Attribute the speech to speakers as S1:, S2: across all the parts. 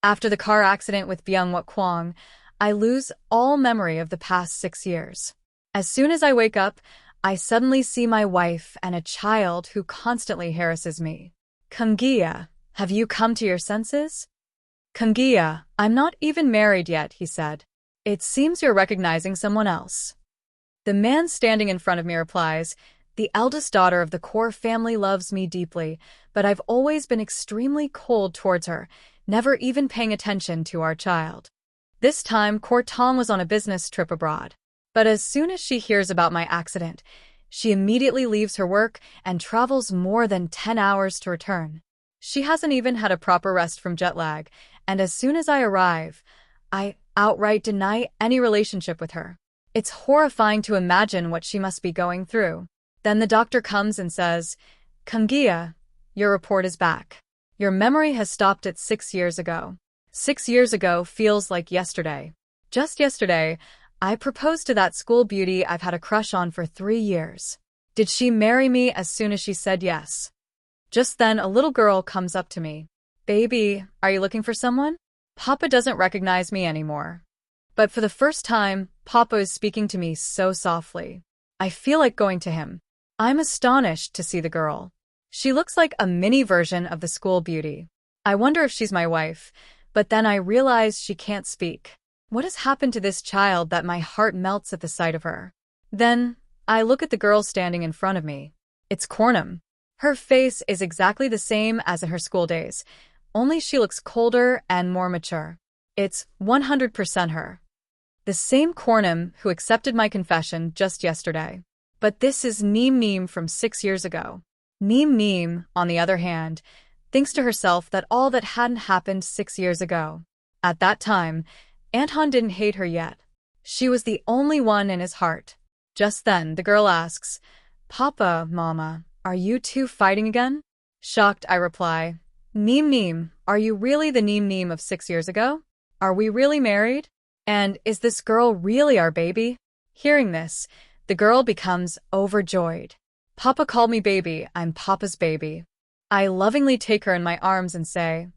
S1: After the car accident with Byung-Wuk Kwang, I lose all memory of the past 6 years. As soon as I wake up, I suddenly see my wife and a child who constantly harasses me. Kang-gia, have you come to your senses? Kang-gia, I'm not even married yet, he said. It seems you're recognizing someone else. The man standing in front of me replies, the eldest daughter of the Kaur family loves me deeply, but I've always been extremely cold towards her, never even paying attention to our child. This time, Kaur Tong was on a business trip abroad. But as soon as she hears about my accident, she immediately leaves her work and travels more than 10 hours to return. She hasn't even had a proper rest from jet lag, and as soon as I arrive, I outright deny any relationship with her. It's horrifying to imagine what she must be going through. Then the doctor comes and says, Kang-gia, your report is back. Your memory has stopped at 6 years ago. 6 years ago feels like yesterday. Just yesterday, I proposed to that school beauty I've had a crush on for 3 years. Did she marry me as soon as she said yes? Just then, a little girl comes up to me. Baby, are you looking for someone? Papa doesn't recognize me anymore. But for the first time, Papa is speaking to me so softly. I feel like going to him. I'm astonished to see the girl. She looks like a mini version of the school beauty. I wonder if she's my wife, but then I realize she can't speak. What has happened to this child that my heart melts at the sight of her? Then, I look at the girl standing in front of me. It's Kornum. Her face is exactly the same as in her school days, only she looks colder and more mature. It's 100% her. The same Kornum who accepted my confession just yesterday. But this is Neem from 6 years ago. Neem, on the other hand, thinks to herself that all that hadn't happened 6 years ago. At that time, Anton didn't hate her yet. She was the only one in his heart. Just then, the girl asks, Papa, Mama, are you two fighting again? Shocked, I reply, Neem, are you really the Neem of 6 years ago? Are we really married? And is this girl really our baby? Hearing this, the girl becomes overjoyed. Papa called me baby, I'm Papa's baby. I lovingly take her in my arms and say,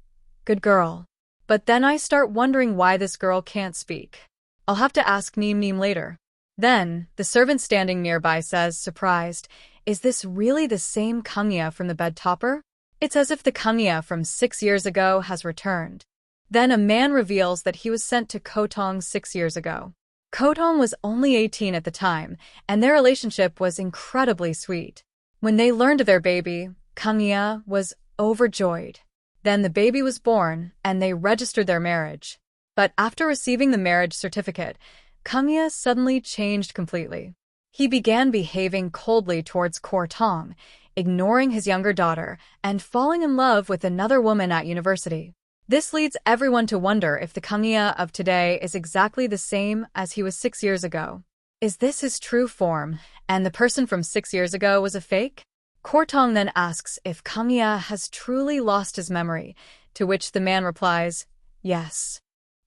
S1: good girl. But then I start wondering why this girl can't speak. I'll have to ask Neem later. Then, the servant standing nearby says, surprised, is this really the same Kang-gia from the bed topper? It's as if the Kang-gia from 6 years ago has returned. Then a man reveals that he was sent to Kotong 6 years ago. Kotong was only 18 at the time, and their relationship was incredibly sweet. When they learned of their baby, Kang-gia was overjoyed. Then the baby was born, and they registered their marriage. But after receiving the marriage certificate, Kang-gia suddenly changed completely. He began behaving coldly towards Kaur Tong, ignoring his younger daughter, and falling in love with another woman at university. This leads everyone to wonder if the Kang-gia of today is exactly the same as he was 6 years ago. Is this his true form, and the person from 6 years ago was a fake? Kaur Tong then asks if Kang-gia has truly lost his memory, to which the man replies, yes.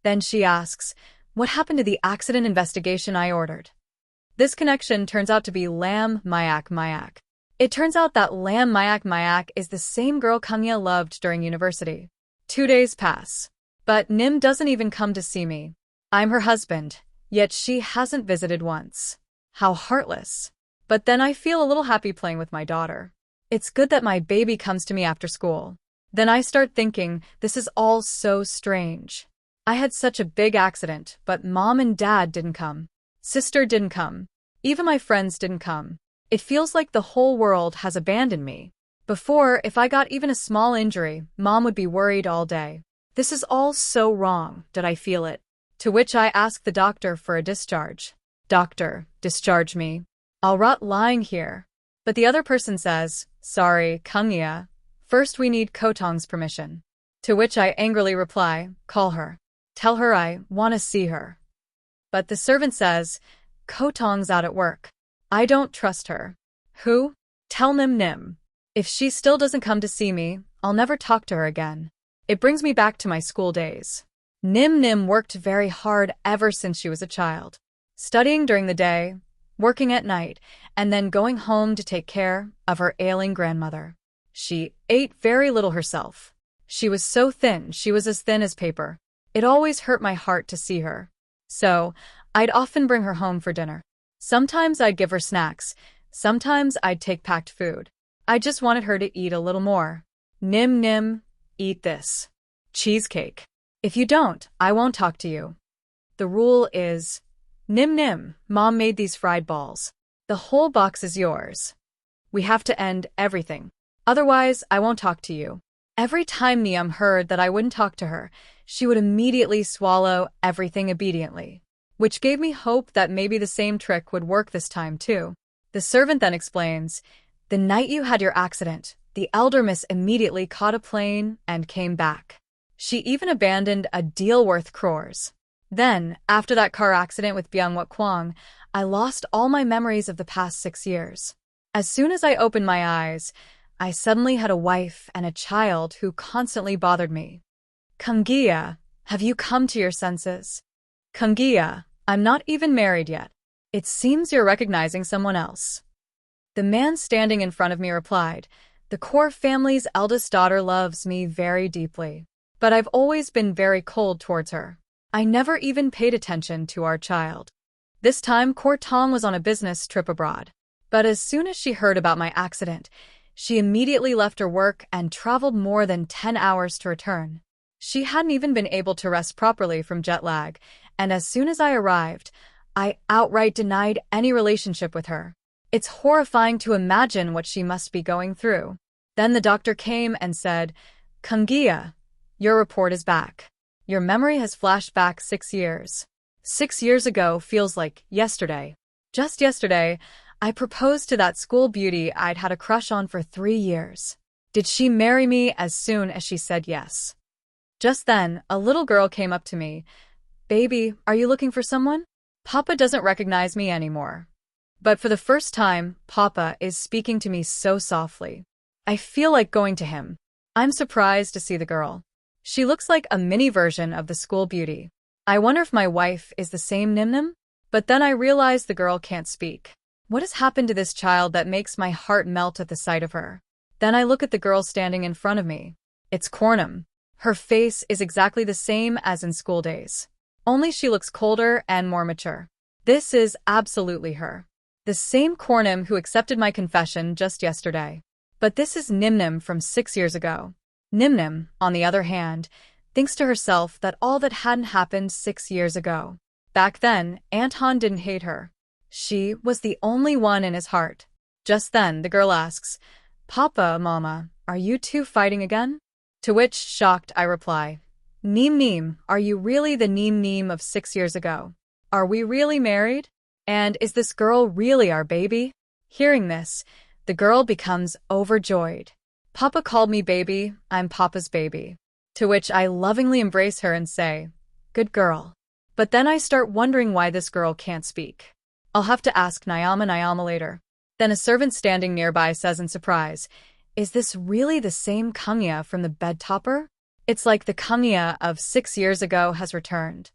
S1: Then she asks, what happened to the accident investigation I ordered? This connection turns out to be Lam Mayak. It turns out that Lam Mayak is the same girl Kang-gia loved during university. 2 days pass. But Nim doesn't even come to see me. I'm her husband, yet she hasn't visited once. How heartless. But then I feel a little happy playing with my daughter. It's good that my baby comes to me after school. Then I start thinking, this is all so strange. I had such a big accident, but Mom and Dad didn't come. Sister didn't come. Even my friends didn't come. It feels like the whole world has abandoned me. Before, if I got even a small injury, Mom would be worried all day. This is all so wrong, did I feel it? To which I ask the doctor for a discharge. Doctor, discharge me. I'll rot lying here. But the other person says, sorry, Kang-gia. First we need Kotong's permission. To which I angrily reply, call her. Tell her I want to see her. But the servant says, Kotong's out at work. I don't trust her. Who? Tell Nim. If she still doesn't come to see me, I'll never talk to her again. It brings me back to my school days. Nim worked very hard ever since she was a child. Studying during the day, working at night, and then going home to take care of her ailing grandmother. She ate very little herself. She was so thin, she was as thin as paper. It always hurt my heart to see her. So, I'd often bring her home for dinner. Sometimes I'd give her snacks. Sometimes I'd take packed food. I just wanted her to eat a little more. Nim nim, eat this. Cheesecake. If you don't, I won't talk to you. The rule is, Nim nim, Mom made these fried balls. The whole box is yours. We have to end everything. Otherwise, I won't talk to you. Every time Niam heard that I wouldn't talk to her, she would immediately swallow everything obediently, which gave me hope that maybe the same trick would work this time too. The servant then explains, the night you had your accident, the elder miss immediately caught a plane and came back. She even abandoned a deal worth crores. Then, after that car accident with Byung-Wut Kwang, I lost all my memories of the past 6 years. As soon as I opened my eyes, I suddenly had a wife and a child who constantly bothered me. Kang-gia, have you come to your senses? Kang-gia, I'm not even married yet. It seems you're recognizing someone else. The man standing in front of me replied, the Kaur family's eldest daughter loves me very deeply, but I've always been very cold towards her. I never even paid attention to our child. This time, Kaur Tong was on a business trip abroad, but as soon as she heard about my accident, she immediately left her work and traveled more than 10 hours to return. She hadn't even been able to rest properly from jet lag, and as soon as I arrived, I outright denied any relationship with her. It's horrifying to imagine what she must be going through. Then the doctor came and said, Kang-gia, your report is back. Your memory has flashed back 6 years. 6 years ago feels like yesterday. Just yesterday, I proposed to that school beauty I'd had a crush on for 3 years. Did she marry me as soon as she said yes? Just then, a little girl came up to me. Baby, are you looking for someone? Papa doesn't recognize me anymore. But for the first time, Papa is speaking to me so softly. I feel like going to him. I'm surprised to see the girl. She looks like a mini version of the school beauty. I wonder if my wife is the same Nimnim? But then I realize the girl can't speak. What has happened to this child that makes my heart melt at the sight of her? Then I look at the girl standing in front of me. It's Kornum. Her face is exactly the same as in school days. Only she looks colder and more mature. This is absolutely her. The same Kornum who accepted my confession just yesterday. But this is Nimnim from 6 years ago. Nimnim, on the other hand, thinks to herself that all that hadn't happened 6 years ago. Back then, Anton didn't hate her. She was the only one in his heart. Just then, the girl asks, Papa, Mama, are you two fighting again? To which, shocked, I reply, Neem Neem, are you really the Neem Neem of 6 years ago? Are we really married? And is this girl really our baby? Hearing this, the girl becomes overjoyed. Papa called me baby, I'm Papa's baby. To which I lovingly embrace her and say, good girl. But then I start wondering why this girl can't speak. I'll have to ask Nyama later. Then a servant standing nearby says in surprise, is this really the same Kangya from the bed topper? It's like the Kangya of 6 years ago has returned.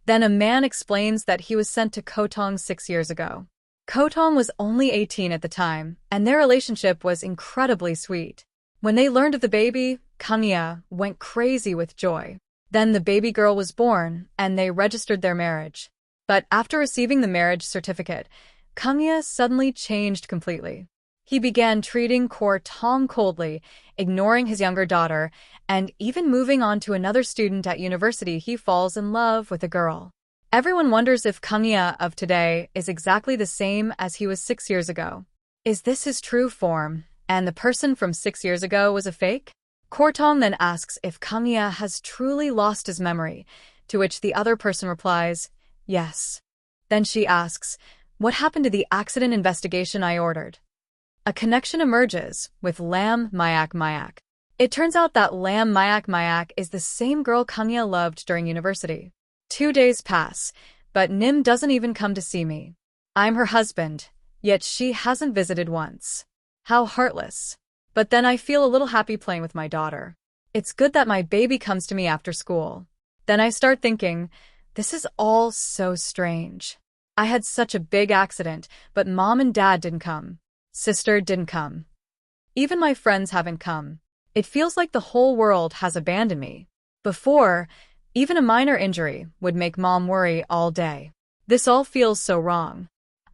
S1: Then a man explains that he was sent to Kotong 6 years ago. Kotong was only 18 at the time, and their relationship was incredibly sweet. When they learned of the baby, Kangya went crazy with joy. Then the baby girl was born, and they registered their marriage. But after receiving the marriage certificate, Kangya suddenly changed completely. He began treating Kaur Tong coldly, ignoring his younger daughter, and even moving on to another student at university. He falls in love with a girl. Everyone wonders if Kangya of today is exactly the same as he was 6 years ago. Is this his true form, and the person from 6 years ago was a fake? Kaur Tong then asks if Kangya has truly lost his memory, to which the other person replies, yes. Then she asks, what happened to the accident investigation I ordered? A connection emerges with Lam Mayak Mayak. It turns out that Lam Mayak Mayak is the same girl Kangya loved during university. 2 days pass, but Nim doesn't even come to see me. I'm her husband, yet she hasn't visited once. How heartless. But then I feel a little happy playing with my daughter. It's good that my baby comes to me after school. Then I start thinking, this is all so strange. I had such a big accident, but Mom and Dad didn't come. Sister didn't come. Even my friends haven't come. It feels like the whole world has abandoned me. Before, even a minor injury would make mom worry all day. This all feels so wrong.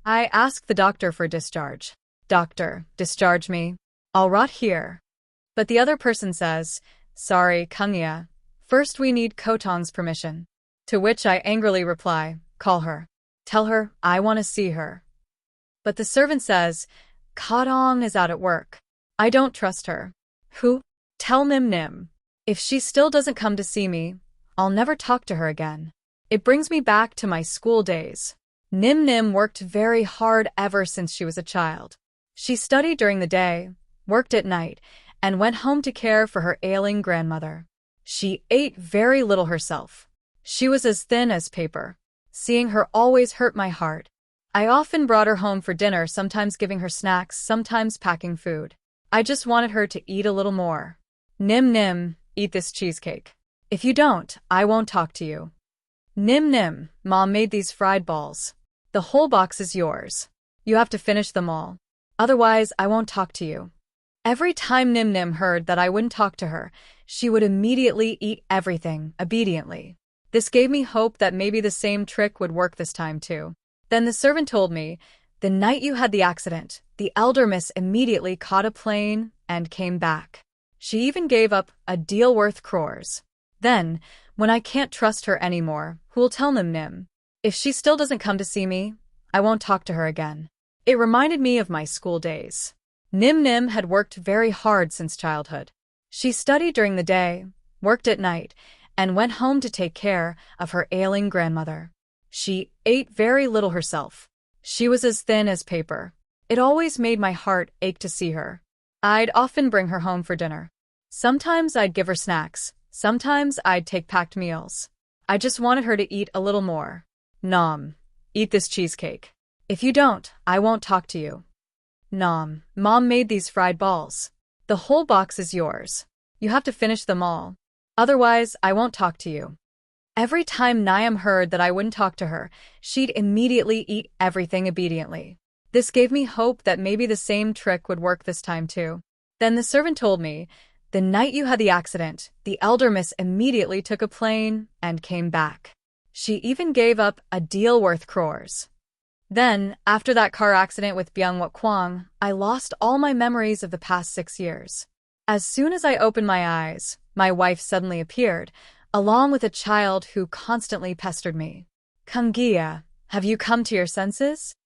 S1: I ask the doctor for discharge. Doctor, discharge me. I'll rot here. But the other person says, sorry, Kangya. First we need Kotong's permission. To which I angrily reply, call her. Tell her I want to see her. But the servant says, Kotong is out at work. I don't trust her. Who? Tell Nim Nim. If she still doesn't come to see me, I'll never talk to her again. It brings me back to my school days. Nim Nim worked very hard ever since she was a child. She studied during the day, worked at night, and went home to care for her ailing grandmother. She ate very little herself. She was as thin as paper. Seeing her always hurt my heart. I often brought her home for dinner, sometimes giving her snacks, sometimes packing food. I just wanted her to eat a little more. Nim Nim, eat this cheesecake. If you don't, I won't talk to you. Nim Nim, Mom made these fried balls. The whole box is yours. You have to finish them all. Otherwise, I won't talk to you. Every time Nim Nim heard that I wouldn't talk to her, she would immediately eat everything, obediently. This gave me hope that maybe the same trick would work this time too. Then the servant told me, the night you had the accident, the elder miss immediately caught a plane and came back. She even gave up a deal worth crores. Then, when I can't trust her anymore, who'll tell Nim Nim? If she still doesn't come to see me, I won't talk to her again. It reminded me of my school days. Nim Nim had worked very hard since childhood. She studied during the day, worked at night, and went home to take care of her ailing grandmother. She ate very little herself. She was as thin as paper. It always made my heart ache to see her. I'd often bring her home for dinner. Sometimes I'd give her snacks. Sometimes I'd take packed meals. I just wanted her to eat a little more. Nom, eat this cheesecake. If you don't, I won't talk to you. Nom, Mom made these fried balls. The whole box is yours. You have to finish them all. Otherwise, I won't talk to you. Every time Niam heard that I wouldn't talk to her, she'd immediately eat everything obediently. This gave me hope that maybe the same trick would work this time too. Then the servant told me, the night you had the accident, the elder miss immediately took a plane and came back. She even gave up a deal worth crores. Then, after that car accident with Byung-Wuk Kwang, I lost all my memories of the past 6 years. As soon as I opened my eyes, my wife suddenly appeared, along with a child who constantly pestered me. Kangya, have you come to your senses?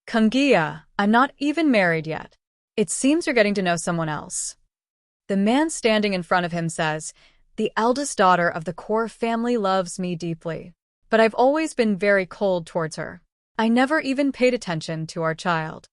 S1: Kangya, I'm not even married yet. It seems you're getting to know someone else. The man standing in front of him says, the eldest daughter of the Kaur family loves me deeply. But I've always been very cold towards her. I never even paid attention to our child.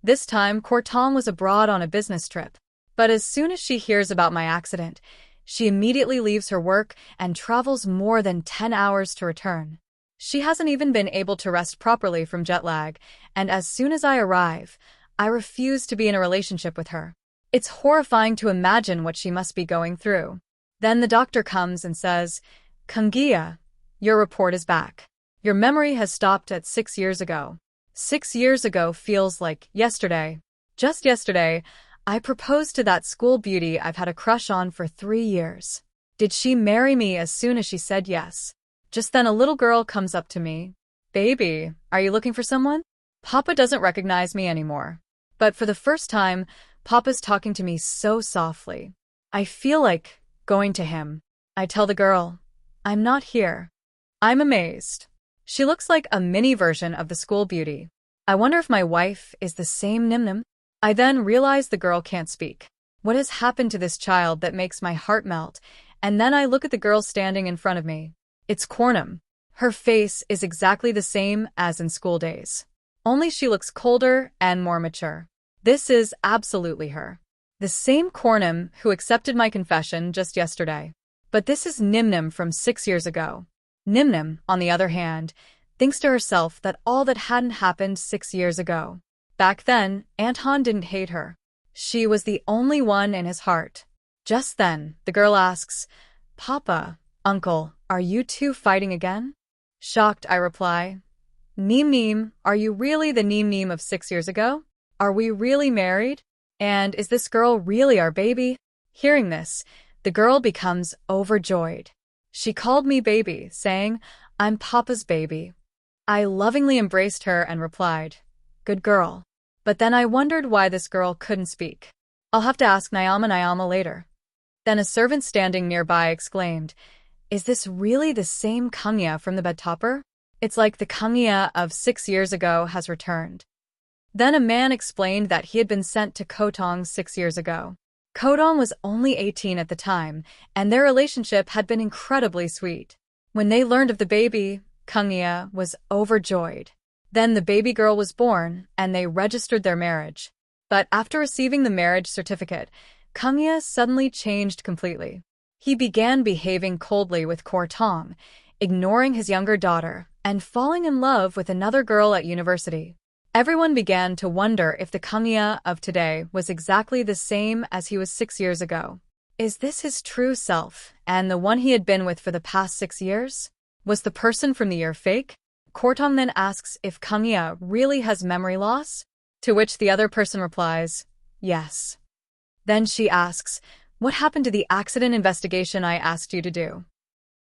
S1: This time, Kotong was abroad on a business trip. But as soon as she hears about my accident, she immediately leaves her work and travels more than 10 hours to return. She hasn't even been able to rest properly from jet lag, and as soon as I arrive, I refuse to be in a relationship with her. It's horrifying to imagine what she must be going through. Then the doctor comes and says, Kangya, your report is back. Your memory has stopped at 6 years ago. 6 years ago feels like yesterday. Just yesterday, I proposed to that school beauty I've had a crush on for 3 years. Did she marry me as soon as she said yes? Just then a little girl comes up to me. Baby, are you looking for someone? Papa doesn't recognize me anymore. But for the first time, Papa's talking to me so softly. I feel like going to him. I tell the girl, I'm not here. I'm amazed. She looks like a mini version of the school beauty. I wonder if my wife is the same Nim Nim. I then realize the girl can't speak. What has happened to this child that makes my heart melt? And then I look at the girl standing in front of me. It's Kornum. Her face is exactly the same as in school days. Only she looks colder and more mature. This is absolutely her. The same Kornum who accepted my confession just yesterday. But this is Nim Nim from 6 years ago. Nim Nim, on the other hand, thinks to herself that all that hadn't happened 6 years ago. Back then, Anton didn't hate her. She was the only one in his heart. Just then, the girl asks, Papa, Uncle, are you two fighting again? Shocked, I reply, Neem Neem, are you really the Neem Neem of 6 years ago? Are we really married? And is this girl really our baby? Hearing this, the girl becomes overjoyed. She called me baby, saying, "I'm Papa's baby." I lovingly embraced her and replied, "Good girl." But then I wondered why this girl couldn't speak. I'll have to ask Nyama later. Then a servant standing nearby exclaimed, "Is this really the same Kangya from the bed topper? It's like the Kangya of 6 years ago has returned." Then a man explained that he had been sent to Kotong 6 years ago. Kotong was only 18 at the time, and their relationship had been incredibly sweet. When they learned of the baby, Kangya was overjoyed. Then the baby girl was born, and they registered their marriage. But after receiving the marriage certificate, Kangya suddenly changed completely. He began behaving coldly with Kortong, ignoring his younger daughter, and falling in love with another girl at university. Everyone began to wonder if the Kangya of today was exactly the same as he was 6 years ago. Is this his true self, and the one he had been with for the past 6 years? Was the person from the year fake? Kortong then asks if Kangya really has memory loss, to which the other person replies, yes. Then she asks, "What happened to the accident investigation I asked you to do?"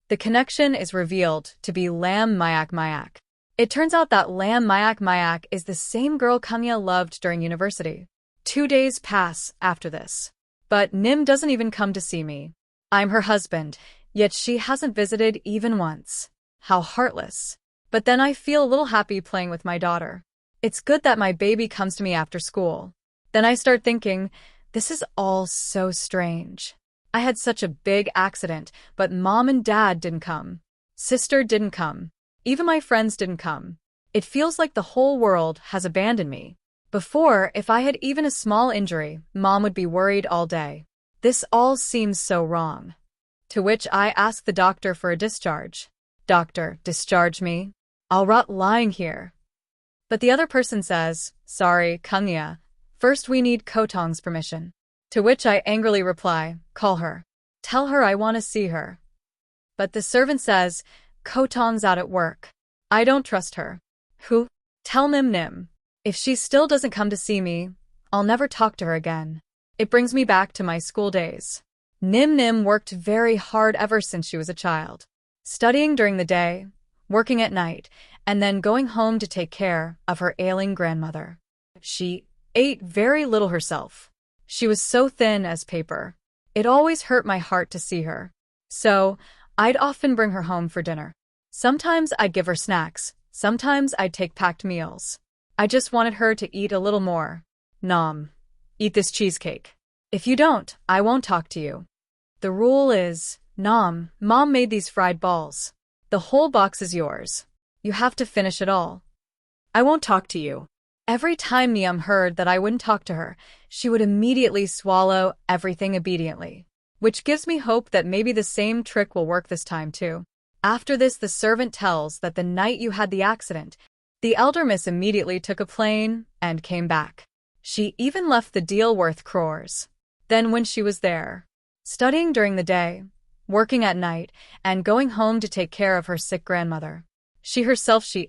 S1: The connection is revealed to be Lam Mayak Mayak. It turns out that Lam Mayak Mayak is the same girl Kangya loved during university. 2 days pass after this. But Nim doesn't even come to see me. I'm her husband, yet she hasn't visited even once. How heartless. But then I feel a little happy playing with my daughter. It's good that my baby comes to me after school. Then I start thinking, this is all so strange. I had such a big accident, but mom and dad didn't come. Sister didn't come. Even my friends didn't come. It feels like the whole world has abandoned me. Before, if I had even a small injury, mom would be worried all day. This all seems so wrong. To which I ask the doctor for a discharge. Doctor, discharge me? I'll rot lying here. But the other person says, sorry, Kangya. First we need Kotong's permission. To which I angrily reply, call her. Tell her I want to see her. But the servant says, Kotong's out at work. I don't trust her. Who? Tell Nim. If she still doesn't come to see me, I'll never talk to her again. It brings me back to my school days. Nim worked very hard ever since she was a child. Studying during the day, working at night, and then going home to take care of her ailing grandmother. She ate very little herself. She was so thin as paper. It always hurt my heart to see her. So, I'd often bring her home for dinner. Sometimes I'd give her snacks. Sometimes I'd take packed meals. I just wanted her to eat a little more. Nom. Eat this cheesecake. If you don't, I won't talk to you. The rule is, Nom, Mom made these fried balls. The whole box is yours. You have to finish it all. I won't talk to you. Every time Niam heard that I wouldn't talk to her, she would immediately swallow everything obediently. Which gives me hope that maybe the same trick will work this time too. After this, the servant tells that the night you had the accident, the elder miss immediately took a plane and came back. She even left the deal worth crores. Then when she was there, studying during the day, working at night, and going home to take care of her sick grandmother, she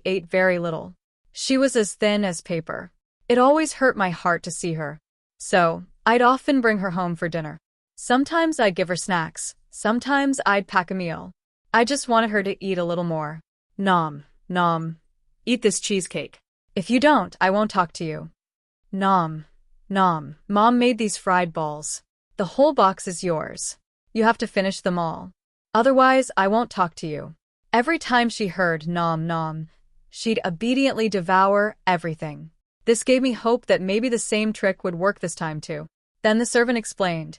S1: ate very little. She was as thin as paper. It always hurt my heart to see her. So, I'd often bring her home for dinner. Sometimes I'd give her snacks. Sometimes I'd pack a meal. I just wanted her to eat a little more. Nom. Eat this cheesecake. If you don't, I won't talk to you. Nom. Mom made these fried balls. The whole box is yours. You have to finish them all. Otherwise, I won't talk to you. Every time she heard nom, she'd obediently devour everything. This gave me hope that maybe the same trick would work this time too. Then the servant explained,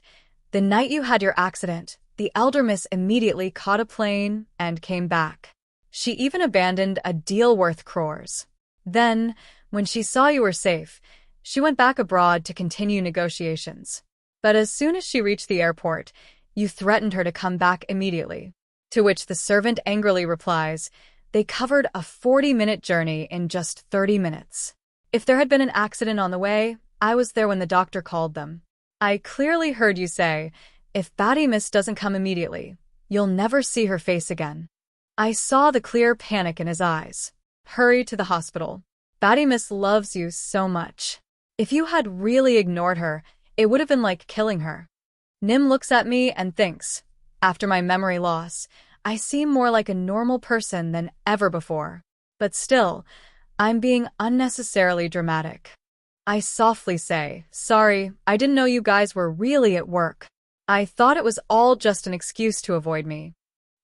S1: the night you had your accident, the elder miss immediately caught a plane and came back. She even abandoned a deal worth crores. Then, when she saw you were safe, she went back abroad to continue negotiations. But as soon as she reached the airport, you threatened her to come back immediately. To which the servant angrily replies, they covered a 40-minute journey in just 30 minutes. If there had been an accident on the way, I was there when the doctor called them. I clearly heard you say, if Batty Miss doesn't come immediately, you'll never see her face again. I saw the clear panic in his eyes. Hurry to the hospital. Batty Miss loves you so much. If you had really ignored her, it would have been like killing her. Nim looks at me and thinks, after my memory loss, I seem more like a normal person than ever before. But still, I'm being unnecessarily dramatic. I softly say, sorry, I didn't know you guys were really at work. I thought it was all just an excuse to avoid me.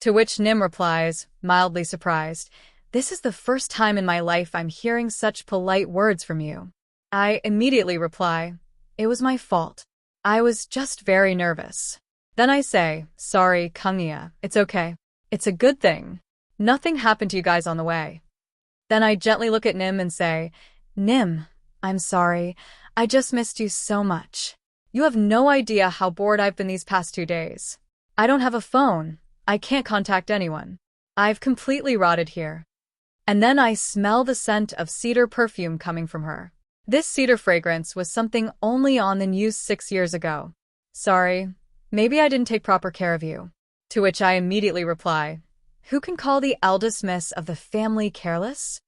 S1: To which Nim replies, mildly surprised, this is the first time in my life I'm hearing such polite words from you. I immediately reply, it was my fault. I was just very nervous. Then I say, sorry, Kangya, it's okay. It's a good thing. Nothing happened to you guys on the way. Then I gently look at Nim and say, Nim, I'm sorry. I just missed you so much. You have no idea how bored I've been these past 2 days. I don't have a phone. I can't contact anyone. I've completely rotted here. And then I smell the scent of cedar perfume coming from her. This cedar fragrance was something only on the news 6 years ago. Sorry, maybe I didn't take proper care of you. To which I immediately reply, who can call the eldest miss of the family careless?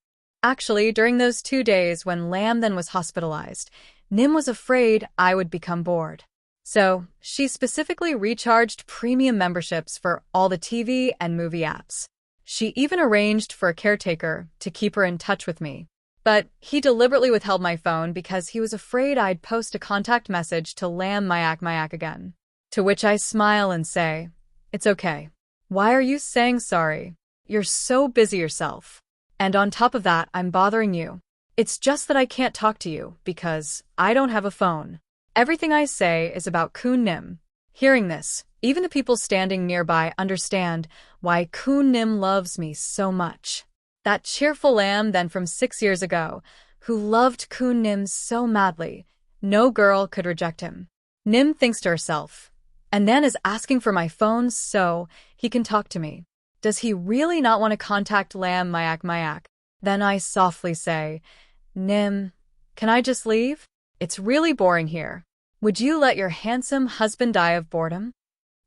S1: Actually, during those 2 days when Lam then was hospitalized, Nim was afraid I would become bored. So, she specifically recharged premium memberships for all the TV and movie apps. She even arranged for a caretaker to keep her in touch with me. But he deliberately withheld my phone because he was afraid I'd post a contact message to Lam Mayak again. To which I smile and say, it's okay. Why are you saying sorry? You're so busy yourself. And on top of that, I'm bothering you. It's just that I can't talk to you because I don't have a phone. Everything I say is about Kun Nim. Hearing this, even the people standing nearby understand why Kun Nim loves me so much. That cheerful Lam then from 6 years ago, who loved Kun Nim so madly, no girl could reject him. Nim thinks to herself, and then is asking for my phone so he can talk to me. Does he really not want to contact Lam Mayak? Then I softly say, Nim, can I just leave? It's really boring here. Would you let your handsome husband die of boredom?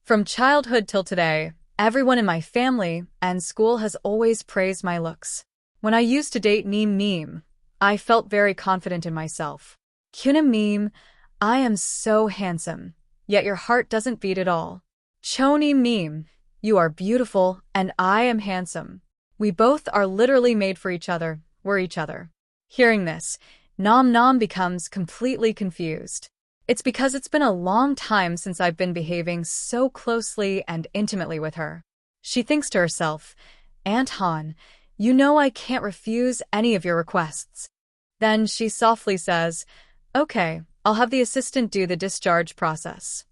S1: From childhood till today, everyone in my family and school has always praised my looks. When I used to date Neem, I felt very confident in myself. Kunim, I am so handsome, yet your heart doesn't beat at all. Chonim, you are beautiful and I am handsome. We both are literally made for each other, we're each other. Hearing this, Nam becomes completely confused. It's because it's been a long time since I've been behaving so closely and intimately with her. She thinks to herself, Aunt Han, you know I can't refuse any of your requests. Then she softly says, okay, I'll have the assistant do the discharge process.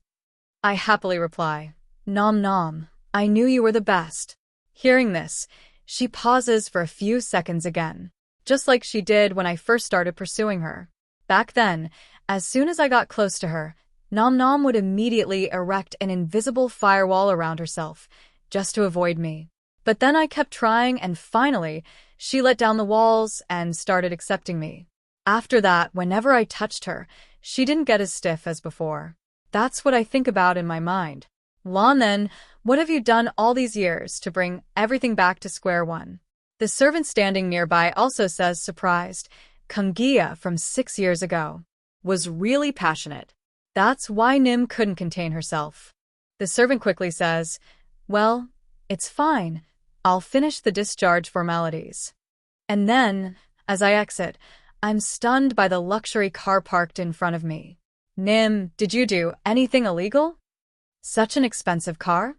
S1: I happily reply, Nom, I knew you were the best. Hearing this, she pauses for a few seconds again, just like she did when I first started pursuing her. Back then, as soon as I got close to her, Nom would immediately erect an invisible firewall around herself, just to avoid me. But then I kept trying and finally, she let down the walls and started accepting me. After that, whenever I touched her, she didn't get as stiff as before. That's what I think about in my mind. Lon then, what have you done all these years to bring everything back to square one? The servant standing nearby also says, surprised, Kangya from 6 years ago was really passionate. That's why Nim couldn't contain herself. The servant quickly says, well, it's fine. I'll finish the discharge formalities. And then, as I exit, I'm stunned by the luxury car parked in front of me. Nim, did you do anything illegal? Such an expensive car?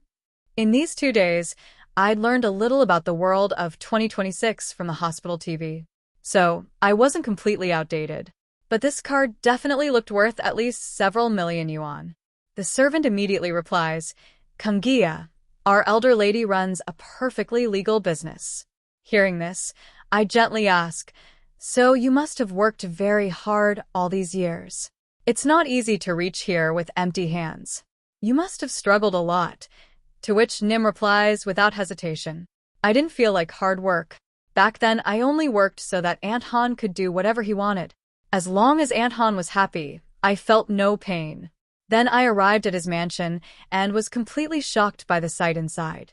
S1: In these 2 days, I'd learned a little about the world of 2026 from the hospital TV. So, I wasn't completely outdated. But this car definitely looked worth at least several million yuan. The servant immediately replies, Kangya, our elder lady runs a perfectly legal business. Hearing this, I gently ask, so you must have worked very hard all these years. It's not easy to reach here with empty hands. You must have struggled a lot. To which Nim replies without hesitation, I didn't feel like hard work. Back then, I only worked so that Aunt Han could do whatever he wanted. As long as Aunt Han was happy, I felt no pain. Then I arrived at his mansion and was completely shocked by the sight inside.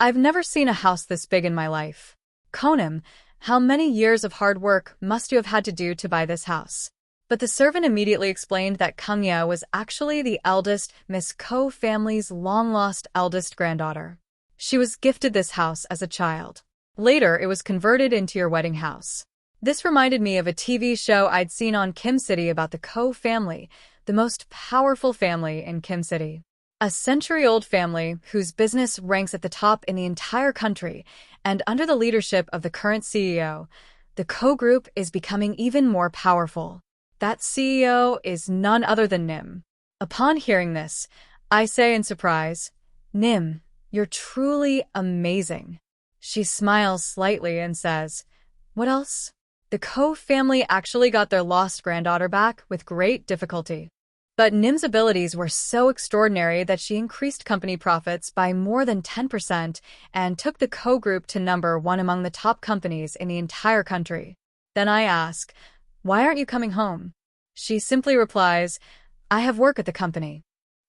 S1: I've never seen a house this big in my life. Konim, how many years of hard work must you have had to do to buy this house? But the servant immediately explained that Kangya was actually the eldest Miss Ko family's long-lost eldest granddaughter. She was gifted this house as a child. Later, it was converted into your wedding house. This reminded me of a TV show I'd seen on Kim City about the Ko family, the most powerful family in Kim City. A century-old family whose business ranks at the top in the entire country, and under the leadership of the current CEO, the Ko Group is becoming even more powerful. That CEO is none other than Nim. Upon hearing this, I say in surprise, "Nim, you're truly amazing." She smiles slightly and says, "What else?" The Ko family actually got their lost granddaughter back with great difficulty. But Nim's abilities were so extraordinary that she increased company profits by more than 10% and took the Ko Group to #1 among the top companies in the entire country. Then I ask, "Why aren't you coming home?" She simply replies, "I have work at the company."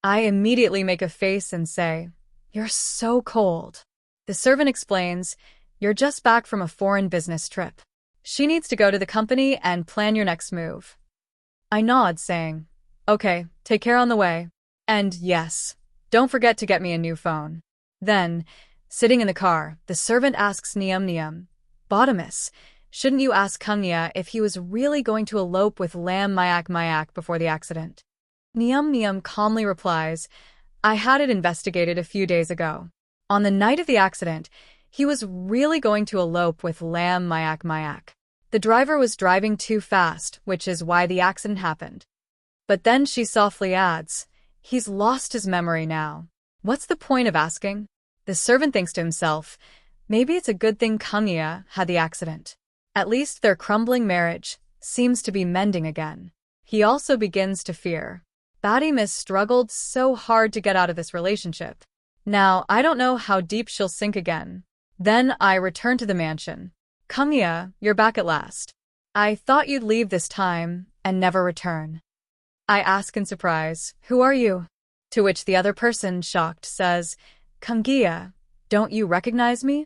S1: I immediately make a face and say, "You're so cold." The servant explains, "You're just back from a foreign business trip. She needs to go to the company and plan your next move." I nod, saying, "Okay, take care on the way. And yes, don't forget to get me a new phone." Then, sitting in the car, the servant asks Niam, "Bottomus, shouldn't you ask Kangya if he was really going to elope with Lam Mayak before the accident?" Niam calmly replies, "I had it investigated a few days ago. On the night of the accident, he was really going to elope with Lam Mayak. The driver was driving too fast, which is why the accident happened." But then she softly adds, "He's lost his memory now. What's the point of asking?" The servant thinks to himself, maybe it's a good thing Kangya had the accident. At least their crumbling marriage seems to be mending again. He also begins to fear. Batty Miss struggled so hard to get out of this relationship. Now, I don't know how deep she'll sink again. Then I return to the mansion. "Kangya, you're back at last. I thought you'd leave this time and never return." I ask in surprise, "Who are you?" To which the other person, shocked, says, "Kangya, don't you recognize me?"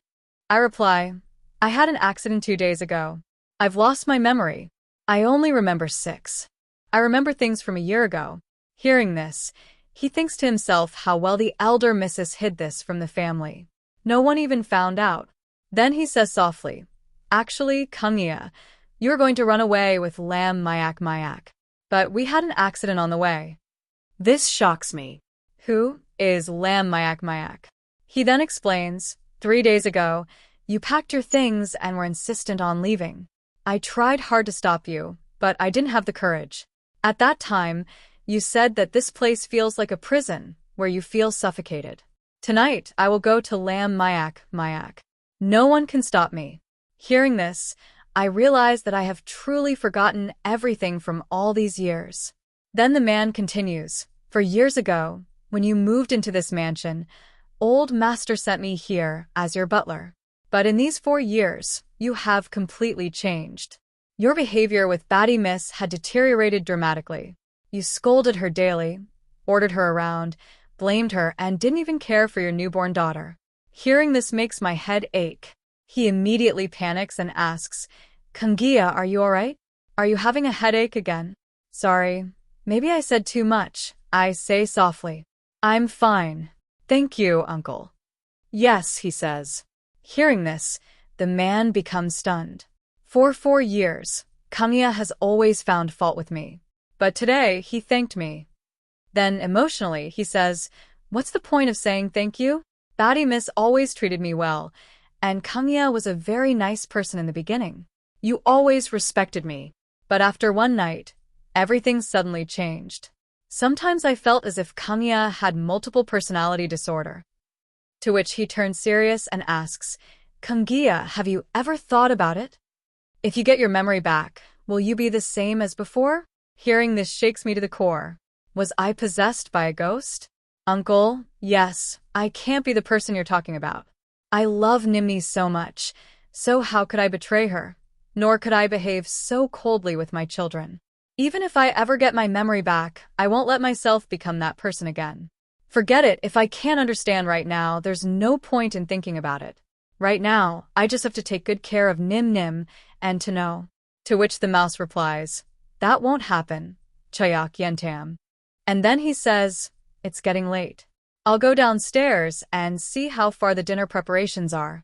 S1: I reply, "I had an accident 2 days ago. I've lost my memory. I only remember 6. I remember things from a year ago." Hearing this, he thinks to himself how well the elder Mrs. hid this from the family. No one even found out. Then he says softly, "Actually, Kangya, you're going to run away with Lam Mayak. But we had an accident on the way." This shocks me. Who is Lam Mayak? He then explains, 3 days ago, you packed your things and were insistent on leaving. I tried hard to stop you, but I didn't have the courage. At that time, you said that this place feels like a prison, where you feel suffocated. Tonight, I will go to Lam Mayak. No one can stop me. Hearing this, I realize that I have truly forgotten everything from all these years. Then the man continues, "For years ago, when you moved into this mansion, old master sent me here as your butler. But in these 4 years, you have completely changed. Your behavior with Batty Miss had deteriorated dramatically. You scolded her daily, ordered her around, blamed her, and didn't even care for your newborn daughter." Hearing this makes my head ache. He immediately panics and asks, "Kangya, are you alright? Are you having a headache again?" "Sorry, maybe I said too much," I say softly. "I'm fine. Thank you, uncle." "Yes," he says. Hearing this, the man becomes stunned. For 4 years, Kangya has always found fault with me. But today, he thanked me. Then, emotionally, he says, "What's the point of saying thank you? Batty Miss always treated me well, and Kangya was a very nice person in the beginning. You always respected me. But after one night, everything suddenly changed. Sometimes I felt as if Kangya had multiple personality disorder." To which he turns serious and asks, "Kangya, have you ever thought about it? If you get your memory back, will you be the same as before?" Hearing this shakes me to the core. Was I possessed by a ghost? "Uncle, yes, I can't be the person you're talking about. I love Nimni so much, so how could I betray her? Nor could I behave so coldly with my children. Even if I ever get my memory back, I won't let myself become that person again. Forget it, if I can't understand right now, there's no point in thinking about it. Right now, I just have to take good care of Nim and to know." To which the mouse replies, That won't happen, Chayak Yentam. And then he says, it's getting late. I'll go downstairs and see how far the dinner preparations are.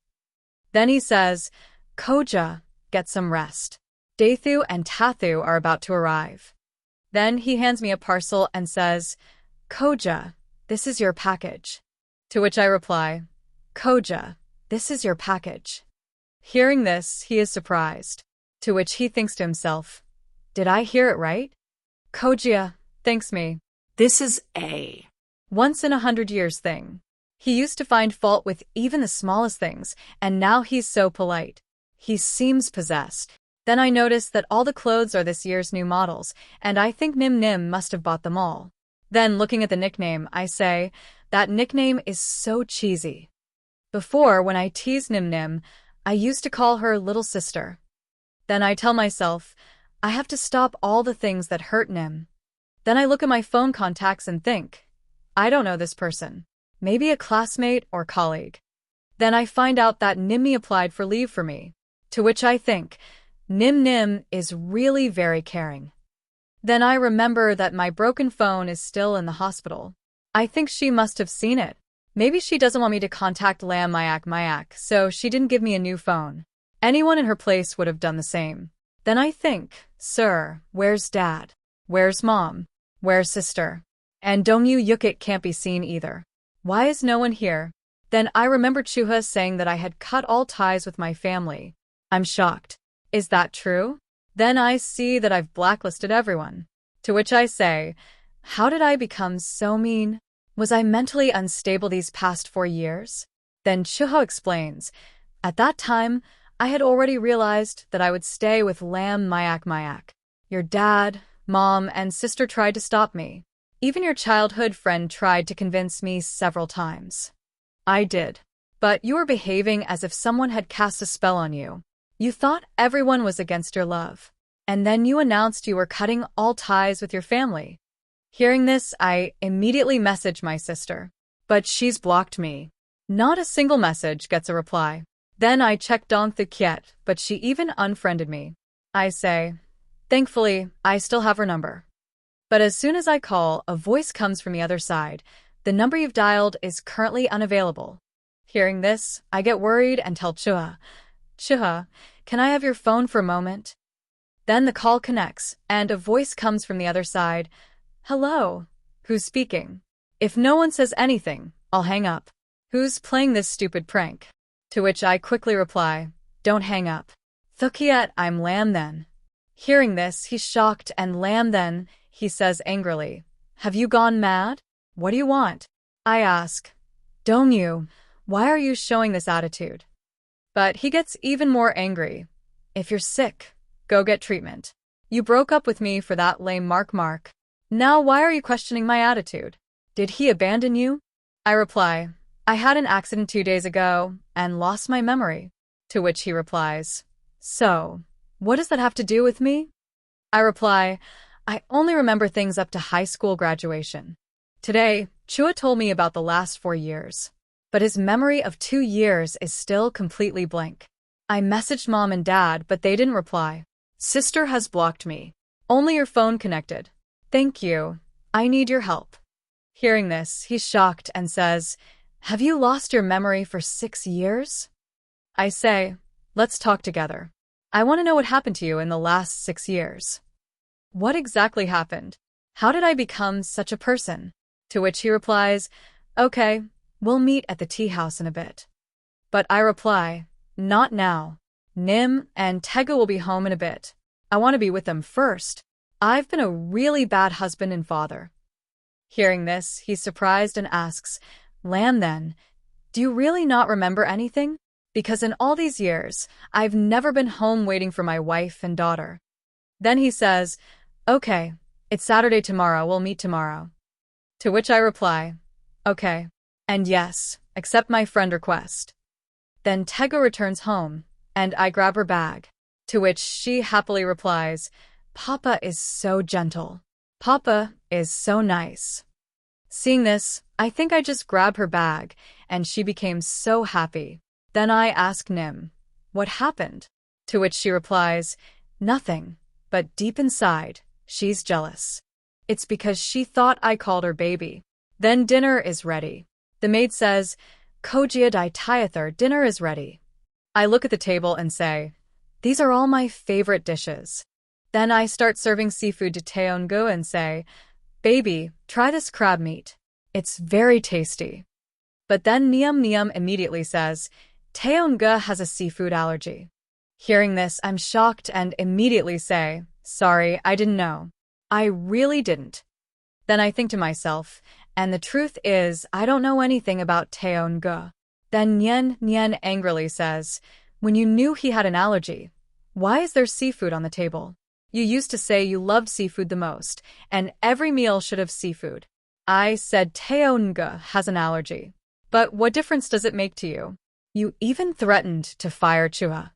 S1: Then he says, Koja, get some rest. Dathu and Tathu are about to arrive. Then he hands me a parcel and says, Koja, this is your package. To which I reply, Koja, this is your package. Hearing this, he is surprised. To which he thinks to himself, did I hear it right? Koja thanks me.
S2: This is a
S1: once in 100 years thing. He used to find fault with even the smallest things, and now he's so polite. He seems possessed. Then I notice that all the clothes are this year's new models, and I think Nim Nim must have bought them all. Then, looking at the nickname, I say, that nickname is so cheesy. Before, when I teased Nim Nim, I used to call her little sister. Then I tell myself, I have to stop all the things that hurt Nim. Then I look at my phone contacts and think, I don't know this person. Maybe a classmate or colleague. Then I find out that Nimmi applied for leave for me. To which I think, Nim Nim is really very caring. Then I remember that my broken phone is still in the hospital. I think she must have seen it. Maybe she doesn't want me to contact Lam Mayak, so she didn't give me a new phone. Anyone in her place would have done the same. Then I think, sir, where's dad? Where's mom? Where's sister? And Dongyu Yukit can't be seen either. Why is no one here? Then I remember Chuha saying that I had cut all ties with my family. I'm shocked. Is that true? Then I see that I've blacklisted everyone. To which I say, how did I become so mean? Was I mentally unstable these past 4 years? Then Chuho explains, at that time, I had already realized that I would stay with Lam Mayak. Your dad, mom, and sister tried to stop me. Even your childhood friend tried to convince me several times. I did. But you were behaving as if someone had cast a spell on you. You thought everyone was against your love. And then you announced you were cutting all ties with your family. Hearing this, I immediately message my sister. But she's blocked me. Not a single message gets a reply. Then I check Dong Thu Kiet, but she even unfriended me. I say, thankfully, I still have her number. But as soon as I call, a voice comes from the other side. The number you've dialed is currently unavailable. Hearing this, I get worried and tell Chuha, can I have your phone for a moment? Then the call connects, and a voice comes from the other side. Hello? Who's speaking? If no one says anything, I'll hang up. Who's playing this stupid prank? To which I quickly reply, don't hang up. Thukiat, I'm Lam then. Hearing this, he's shocked, and Lam then, he says angrily, have you gone mad? What do you want? I ask, Dongyu, why are you showing this attitude? But he gets even more angry. If you're sick, go get treatment. You broke up with me for that lame Mark. Now why are you questioning my attitude? Did he abandon you? I reply, I had an accident 2 days ago and lost my memory. To which he replies, so, what does that have to do with me? I reply, I only remember things up to high school graduation. Today, Chua told me about the last 4 years. But his memory of 2 years is still completely blank. I messaged mom and dad, but they didn't reply. Sister has blocked me. Only your phone connected. Thank you. I need your help. Hearing this, he's shocked and says, have you lost your memory for 6 years? I say, let's talk together. I want to know what happened to you in the last 6 years. What exactly happened? How did I become such a person? To which he replies, okay, we'll meet at the tea house in a bit. But I reply, not now. Nim and Tega will be home in a bit. I want to be with them first. I've been a really bad husband and father. Hearing this, he's surprised and asks, Lam then, do you really not remember anything? Because in all these years, I've never been home waiting for my wife and daughter. Then he says, okay, it's Saturday tomorrow, we'll meet tomorrow. To which I reply, okay, and yes, accept my friend request. Then Tega returns home, and I grab her bag. To which she happily replies, Papa is so gentle. Papa is so nice. Seeing this, I think I just grabbed her bag, and she became so happy. Then I ask Nim, what happened? To which she replies, nothing. but deep inside, she's jealous. It's because she thought I called her baby. Then dinner is ready. The maid says, Kojia dai Tiather, dinner is ready. I look at the table and say, these are all my favorite dishes. Then I start serving seafood to Taeongu and say, baby, try this crab meat. It's very tasty. But then Niam immediately says, Taeongu has a seafood allergy. Hearing this, I'm shocked and immediately say, sorry, I didn't know. I really didn't. Then I think to myself, and the truth is, I don't know anything about Taeongu. Then Nyen angrily says, when you knew he had an allergy, why is there seafood on the table? You used to say you loved seafood the most, and every meal should have seafood. I said Taeongu has an allergy. But what difference does it make to you? You even threatened to fire Chua.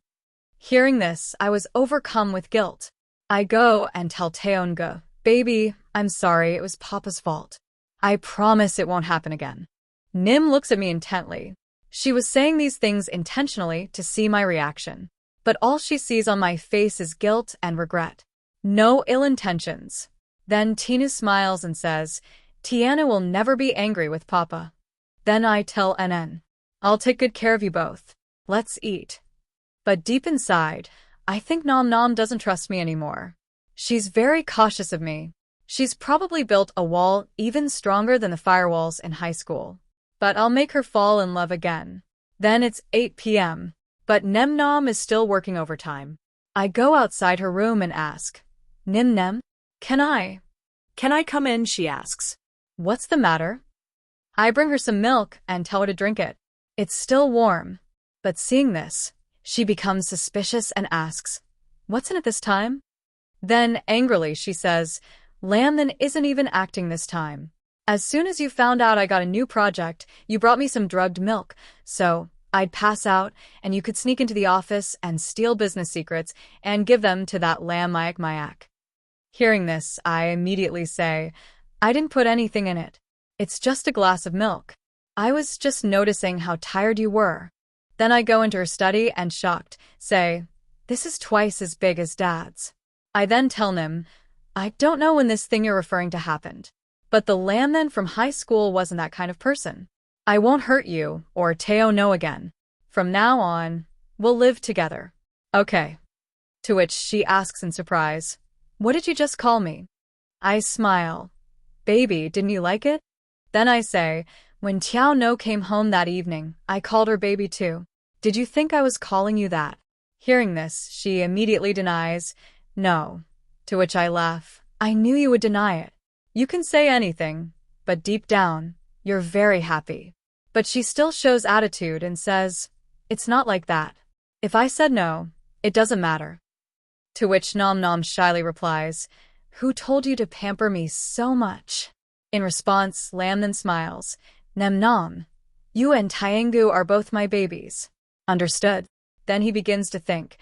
S1: Hearing this, I was overcome with guilt. I go and tell Taeongu, baby, I'm sorry, it was Papa's fault. I promise it won't happen again. Nim looks at me intently. She was saying these things intentionally to see my reaction. But all she sees on my face is guilt and regret. No ill intentions. Then Tina smiles and says, Tiana will never be angry with Papa. Then I tell NN, I'll take good care of you both. Let's eat. But deep inside, I think Nom doesn't trust me anymore. She's very cautious of me. She's probably built a wall even stronger than the firewalls in high school. But I'll make her fall in love again. Then it's 8 p.m. But Nom is still working overtime. I go outside her room and ask, Nem, can I
S2: come in? She asks.
S1: What's the matter? I bring her some milk and tell her to drink it. It's still warm. But seeing this, she becomes suspicious and asks, what's in it this time? Then angrily she says, Lamnan isn't even acting this time. As soon as you found out I got a new project, you brought me some drugged milk, so I'd pass out and you could sneak into the office and steal business secrets and give them to that Lam Mayak. Hearing this, I immediately say, I didn't put anything in it. It's just a glass of milk. I was just noticing how tired you were. Then I go into her study and, shocked, say, this is twice as big as Dad's. I then tell Nim, I don't know when this thing you're referring to happened. But the Lamnan from high school wasn't that kind of person. I won't hurt you or Teo no again. From now on, we'll live together. Okay. To which she asks in surprise, what did you just call me? I smile. Baby, didn't you like it? Then I say, when Tiao No came home that evening, I called her baby too. Did you think I was calling you that? Hearing this, she immediately denies, no. To which I laugh, I knew you would deny it. You can say anything, but deep down, you're very happy. But she still shows attitude and says, it's not like that. If I said no, it doesn't matter. To which Nom shyly replies, who told you to pamper me so much? In response, Lamnan smiles, Nem, you and Taengu are both my babies. Understood. Then he begins to think,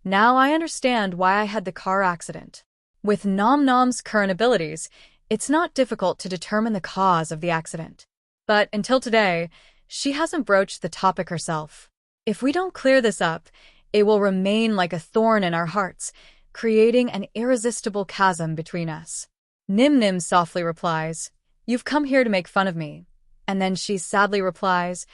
S1: now I understand why I had the car accident. With Nom's current abilities, it's not difficult to determine the cause of the accident. But until today, she hasn't broached the topic herself. If we don't clear this up, it will remain like a thorn in our hearts, creating an irresistible chasm between us. Nim softly replies, you've come here to make fun of me. And then she sadly replies,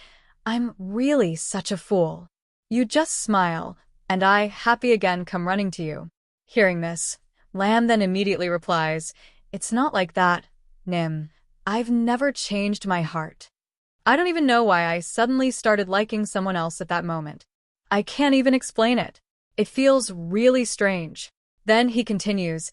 S1: I'm really such a fool. You just smile, and I, happy again, come running to you. Hearing this, Lam then immediately replies, it's not like that, Nim. I've never changed my heart. I don't even know why I suddenly started liking someone else at that moment. I can't even explain it. It feels really strange. Then he continues,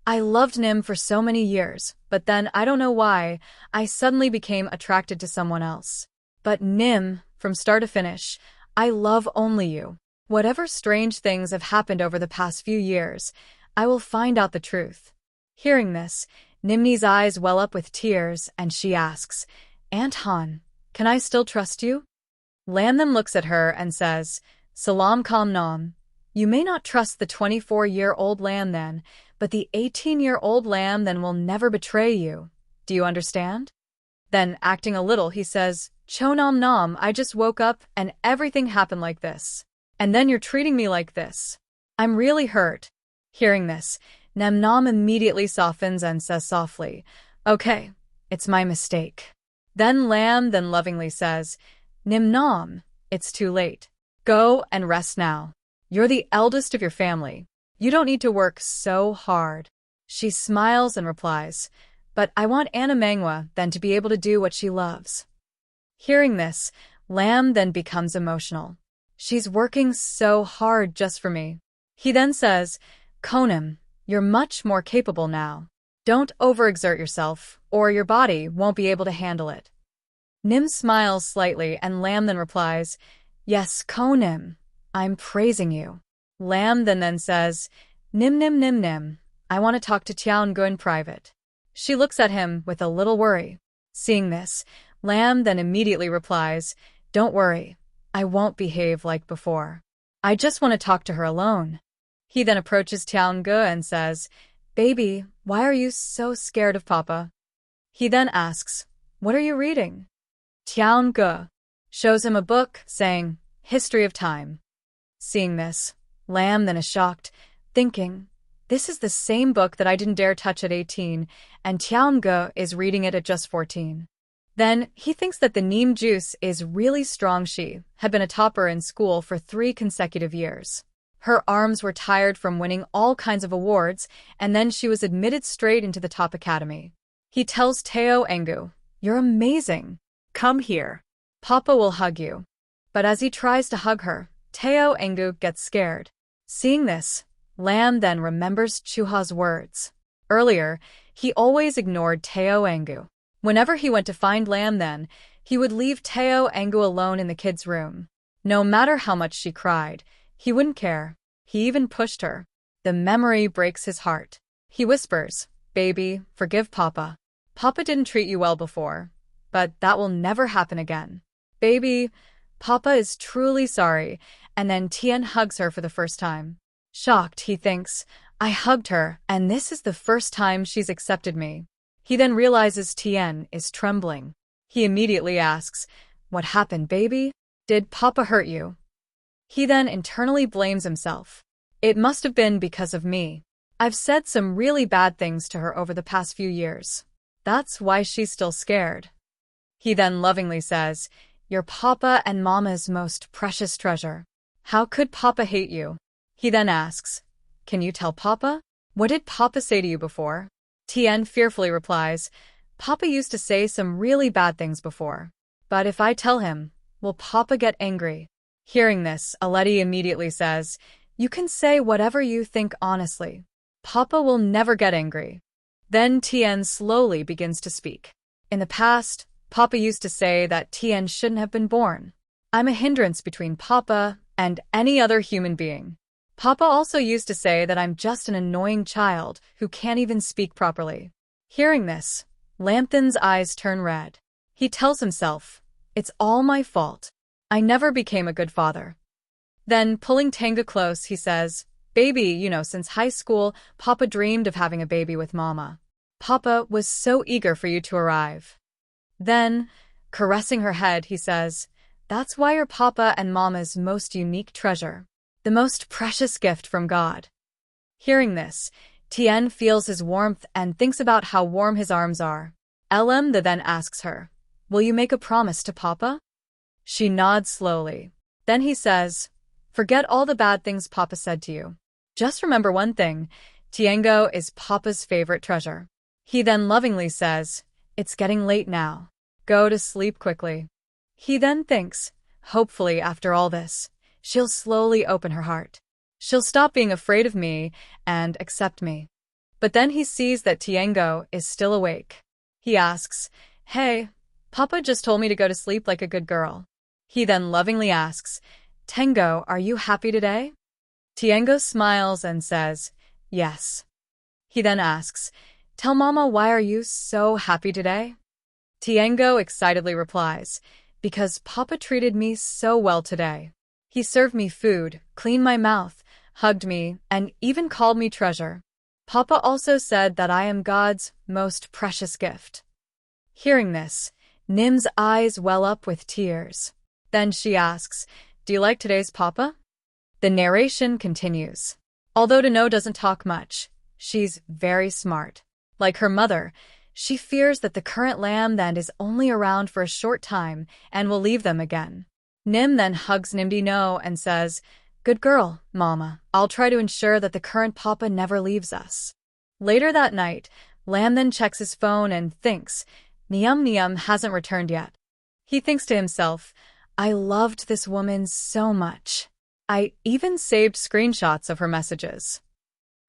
S1: I loved Nim for so many years, but then I don't know why, I suddenly became attracted to someone else. But Nim, from start to finish, I love only you. Whatever strange things have happened over the past few years, I will find out the truth. Hearing this, Nimni's eyes well up with tears, and she asks, Aunt Han, can I still trust you? Lam then looks at her and says, Salam Kam Nam. You may not trust the 24-year-old Lam then, but the 18-year-old Lam then will never betray you. Do you understand? Then, acting a little, he says, Cho Nam, I just woke up and everything happened like this. And then you're treating me like this. I'm really hurt. Hearing this, Namnam immediately softens and says softly, "Okay, it's my mistake." Then Lam then lovingly says, "Nimnam, it's too late. Go and rest now. You're the eldest of your family. You don't need to work so hard." She smiles and replies, "But I want Anna Manhwa then to be able to do what she loves." Hearing this, Lam then becomes emotional. "She's working so hard just for me." He then says, "Konam, you're much more capable now. Don't overexert yourself, or your body won't be able to handle it." Nim smiles slightly and Lam then replies, "Yes, Konam, I'm praising you." Lam then says, Nim, I want to talk to Tian-gu in private." She looks at him with a little worry. Seeing this, Lam then immediately replies, "Don't worry, I won't behave like before. I just want to talk to her alone." He then approaches Tian-gu and says, "Baby, why are you so scared of Papa?" He then asks, "What are you reading?" Tian-gu shows him a book saying, "History of Time." Seeing this, Lam then is shocked, thinking, "This is the same book that I didn't dare touch at 18, and Tian-gu is reading it at just 14. Then he thinks that the neem juice is really strong. She had been a topper in school for 3 consecutive years. Her arms were tired from winning all kinds of awards, and then she was admitted straight into the top academy. He tells Teo Engu, "You're amazing.
S2: Come here.
S1: Papa will hug you." But as he tries to hug her, Teo Engu gets scared. Seeing this, Lam then remembers Chuha's words. Earlier, he always ignored Teo Engu. Whenever he went to find Lam then, he would leave Teo Engu alone in the kids' room. No matter how much she cried, he wouldn't care. He even pushed her. The memory breaks his heart. He whispers, "Baby, forgive Papa. Papa didn't treat you well before, but that will never happen again. Baby, Papa is truly sorry." And then Tien hugs her for the first time. Shocked, he thinks, "I hugged her, and this is the first time she's accepted me." He then realizes Tien is trembling. He immediately asks, "What happened, baby? Did Papa hurt you?" He then internally blames himself. "It must have been because of me. I've said some really bad things to her over the past few years. That's why she's still scared." He then lovingly says, "You're Papa and Mama's most precious treasure. How could Papa hate you?" He then asks, "Can you tell Papa? What did Papa say to you before?" Tien fearfully replies, "Papa used to say some really bad things before. But if I tell him, will Papa get angry?" Hearing this, Aleti immediately says, "You can say whatever you think honestly. Papa will never get angry." Then Tien slowly begins to speak. "In the past, Papa used to say that Tien shouldn't have been born. I'm a hindrance between Papa and any other human being. Papa also used to say that I'm just an annoying child who can't even speak properly." Hearing this, Lanthan's eyes turn red. He tells himself, "It's all my fault. I never became a good father." Then, pulling Tenga close, he says, "Baby, since high school, Papa dreamed of having a baby with Mama. Papa was so eager for you to arrive." Then, caressing her head, he says, "That's why you're Papa and Mama's most unique treasure, the most precious gift from God." Hearing this, Tien feels his warmth and thinks about how warm his arms are. LM then asks her, "Will you make a promise to Papa?" She nods slowly. Then he says, "Forget all the bad things Papa said to you. Just remember one thing, Tiengo is Papa's favorite treasure." He then lovingly says, "It's getting late now. Go to sleep quickly." He then thinks, hopefully after all this, she'll slowly open her heart. She'll stop being afraid of me and accept me. But then he sees that Tiengo is still awake. He asks, "Hey, Papa just told me to go to sleep like a good girl." He then lovingly asks, "Tengo, are you happy today?" Tiengo smiles and says, "Yes." He then asks, "Tell Mama, why are you so happy today?" Tiengo excitedly replies, "Because Papa treated me so well today. He served me food, cleaned my mouth, hugged me, and even called me treasure. Papa also said that I am God's most precious gift." Hearing this, Nim's eyes well up with tears. Then she asks, "Do you like today's Papa?" The narration continues. Although Dano doesn't talk much, she's very smart. Like her mother, she fears that the current Lam then is only around for a short time and will leave them again. Nim then hugs Nimdino and says, "Good girl, Mama. I'll try to ensure that the current Papa never leaves us." Later that night, Lam then checks his phone and thinks, Nium hasn't returned yet. He thinks to himself, I loved this woman so much. I even saved screenshots of her messages.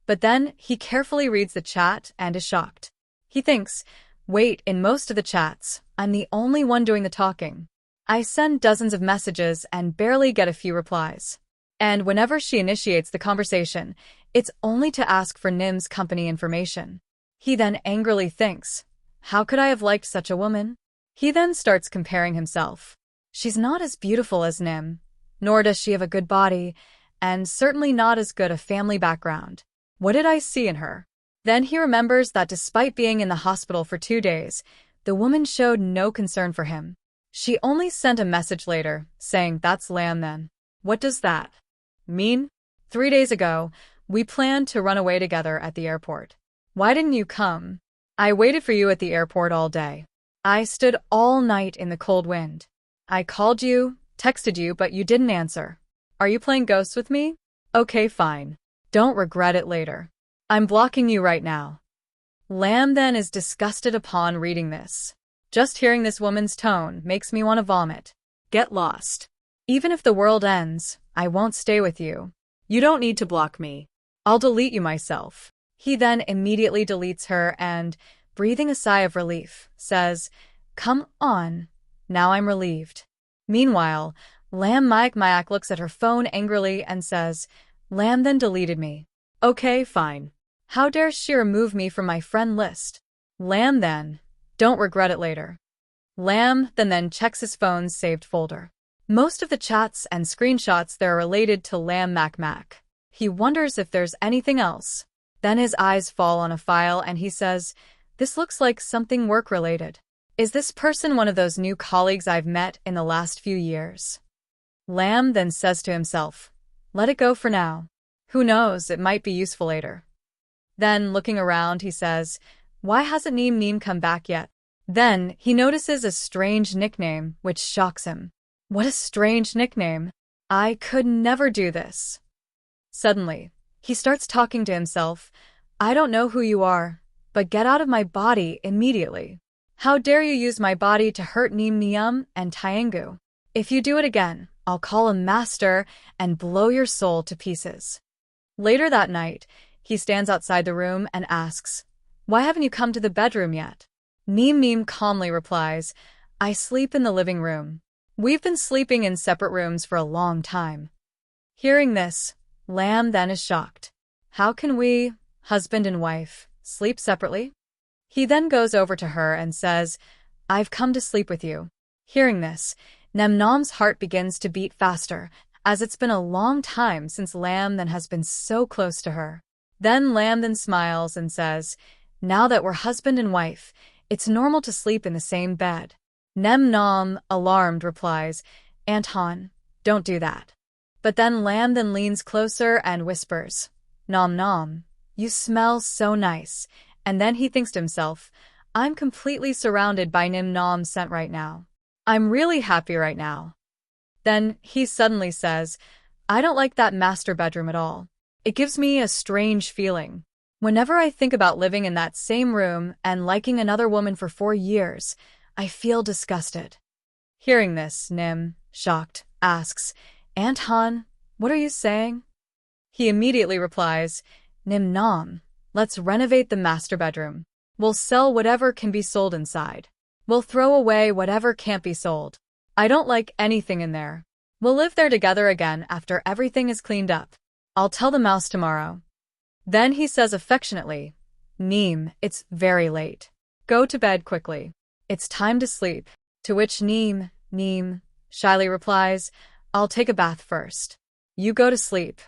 S1: But then he carefully reads the chat and is shocked. He thinks, wait, in most of the chats, I'm the only one doing the talking. I send dozens of messages and barely get a few replies. And whenever she initiates the conversation, it's only to ask for Nim's company information. He then angrily thinks, how could I have liked such a woman? He then starts comparing himself. She's not as beautiful as Nim, nor does she have a good body, and certainly not as good a family background. What did I see in her? Then he remembers that despite being in the hospital for 2 days, the woman showed no concern for him. She only sent a message later, saying, that's Lam then. What does that mean? 3 days ago, we planned to run away together at the airport. Why didn't you come? I waited for you at the airport all day. I stood all night in the cold wind. I called you, texted you, but you didn't answer. Are you playing ghosts with me? Okay, fine. Don't regret it later. I'm blocking you right now. Lam then is disgusted upon reading this. Just hearing this woman's tone makes me want to vomit.
S2: Get lost.
S1: Even if the world ends, I won't stay with you.
S2: You don't need to block me.
S1: I'll delete you myself. He then immediately deletes her and, breathing a sigh of relief, says, come on. Now I'm relieved. Meanwhile, Lam Mayak looks at her phone angrily and says, Lam then deleted me. Okay, fine. How dare she remove me from my friend list? Lam then, don't regret it later. Lam then checks his phone's saved folder. Most of the chats and screenshots there are related to Lam Mac. He wonders if there's anything else. Then his eyes fall on a file and he says, this looks like something work-related. Is this person one of those new colleagues I've met in the last few years? Lam then says to himself, let it go for now. Who knows, it might be useful later. Then, looking around, he says, why hasn't Nim come back yet? Then, he notices a strange nickname, which shocks him. What a strange nickname. I could never do this. Suddenly, he starts talking to himself. I don't know who you are, but get out of my body immediately. How dare you use my body to hurt Nium and Tiangu? If you do it again, I'll call a master and blow your soul to pieces. Later that night, he stands outside the room and asks, why haven't you come to the bedroom yet? Nim calmly replies, I sleep in the living room. We've been sleeping in separate rooms for a long time. Hearing this, Lam then is shocked. How can we, husband and wife, sleep separately? He then goes over to her and says, I've come to sleep with you. Hearing this, Namnom's heart begins to beat faster, as it's been a long time since Lam then has been so close to her. Then Lam then smiles and says, now that we're husband and wife, it's normal to sleep in the same bed. Namnom, alarmed, replies, Anton, don't do that. But then Lam then leans closer and whispers, Nom, you smell so nice. And then he thinks to himself, I'm completely surrounded by Nom's scent right now. I'm really happy right now. Then he suddenly says, I don't like that master bedroom at all. It gives me a strange feeling. Whenever I think about living in that same room and liking another woman for 4 years, I feel disgusted. Hearing this, Nim, shocked, asks, Anton, what are you saying? He immediately replies, Nom, let's renovate the master bedroom. We'll sell whatever can be sold inside. We'll throw away whatever can't be sold. I don't like anything in there. We'll live there together again after everything is cleaned up. I'll tell the mouse tomorrow. Then he says affectionately, Nim, it's very late. Go to bed quickly. It's time to sleep. To which Nim, shyly replies, I'll take a bath first. You go to sleep.